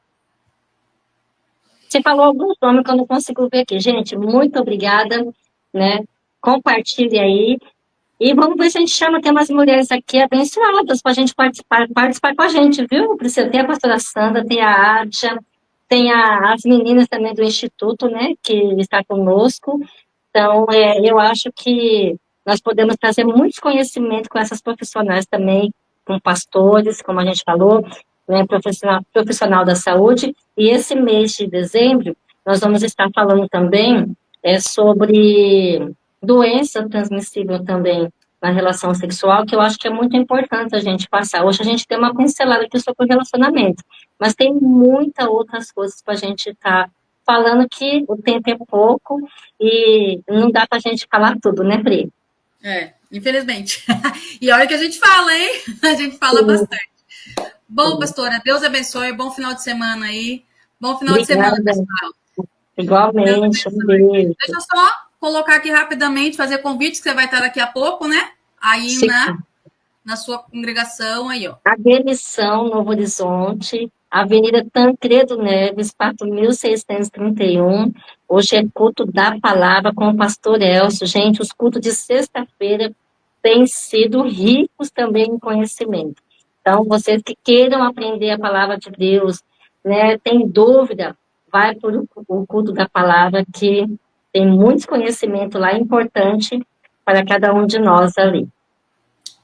Speaker 2: Você falou alguns nomes que eu não consigo ver aqui. Gente, muito obrigada, né? Compartilhe aí. E vamos ver se a gente chama, tem umas mulheres aqui abençoadas para a gente participar com a gente, viu? Precisa ter a pastora Sandra, tem a Adja, tem as meninas também do Instituto, né, que está conosco. Então, eu acho que nós podemos trazer muitos conhecimentos com essas profissionais também, com pastores, como a gente falou, né, profissional da saúde, e esse mês de dezembro, nós vamos estar falando também sobre doença transmissível também na relação sexual, que eu acho que é muito importante a gente passar. Hoje a gente tem uma pincelada aqui sobre o relacionamento, mas tem muitas outras coisas para a gente estar falando que o tempo é pouco e não dá para a gente falar tudo, né, Pri?
Speaker 1: Infelizmente. E olha que a gente fala, hein? A gente fala bastante. Bom, pastora, Deus abençoe. Bom final de semana aí. Bom final de semana, pessoal.
Speaker 2: Igualmente, um beijo.
Speaker 1: Deixa eu só colocar aqui rapidamente, fazer convite, que você vai estar daqui a pouco, né? Aí na sua congregação aí, ó.
Speaker 2: A Demissão, Novo Horizonte, Avenida Tancredo Neves, 4.631. Hoje é culto da palavra com o pastor Elcio. Gente, os cultos de sexta-feira têm sido ricos também em conhecimento. Então, vocês que queiram aprender a palavra de Deus, né, tem dúvida, vai para o culto da palavra, que tem muitos conhecimentos lá, importante para cada um de nós ali.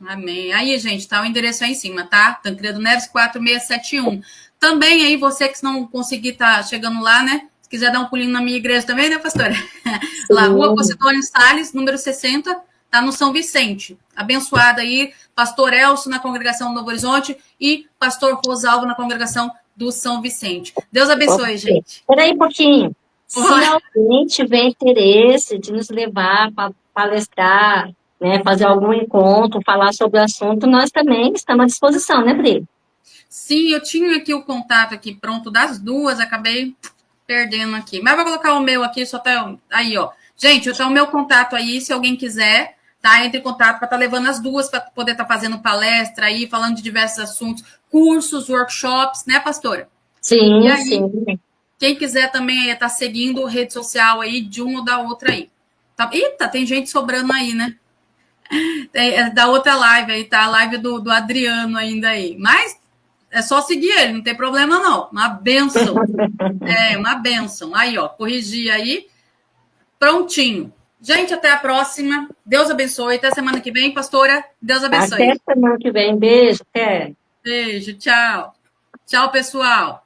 Speaker 1: Amém. Aí, gente, tá o endereço aí em cima, tá? Tancredo Neves 4671. Também aí, você que não conseguir estar chegando lá, né? Se quiser dar um pulinho na minha igreja também, né, pastora? Lá, Rua Posidônio Salles, número 60, tá no São Vicente. Abençoada aí, pastor Elcio na congregação do Novo Horizonte e pastor Rosalvo na congregação do São Vicente. Deus abençoe, gente.
Speaker 2: Espera aí um pouquinho. Se alguém tiver interesse de nos levar para palestrar, né, fazer algum encontro, falar sobre o assunto, nós também estamos à disposição, né, Bri?
Speaker 1: Sim, eu tinha aqui o contato aqui pronto das duas, acabei perdendo aqui. Mas vou colocar o meu aqui, só tá aí, ó. Gente, eu tenho o meu contato aí, se alguém quiser, tá? Entre em contato para estar levando as duas, para poder estar fazendo palestra aí, falando de diversos assuntos, cursos, workshops, né, pastora?
Speaker 2: Sim,
Speaker 1: e aí,
Speaker 2: sim.
Speaker 1: Quem quiser também estar seguindo rede social aí de uma ou da outra aí. Tá? Eita, tem gente sobrando aí, né? Da outra live aí, tá? A live do Adriano ainda aí. Mas é só seguir ele, não tem problema não. Uma benção. Uma benção. Aí, ó, corrigir aí. Prontinho. Gente, até a próxima. Deus abençoe. Até semana que vem, pastora. Deus abençoe.
Speaker 2: Até semana que vem. Beijo, até.
Speaker 1: Beijo, tchau. Tchau, pessoal.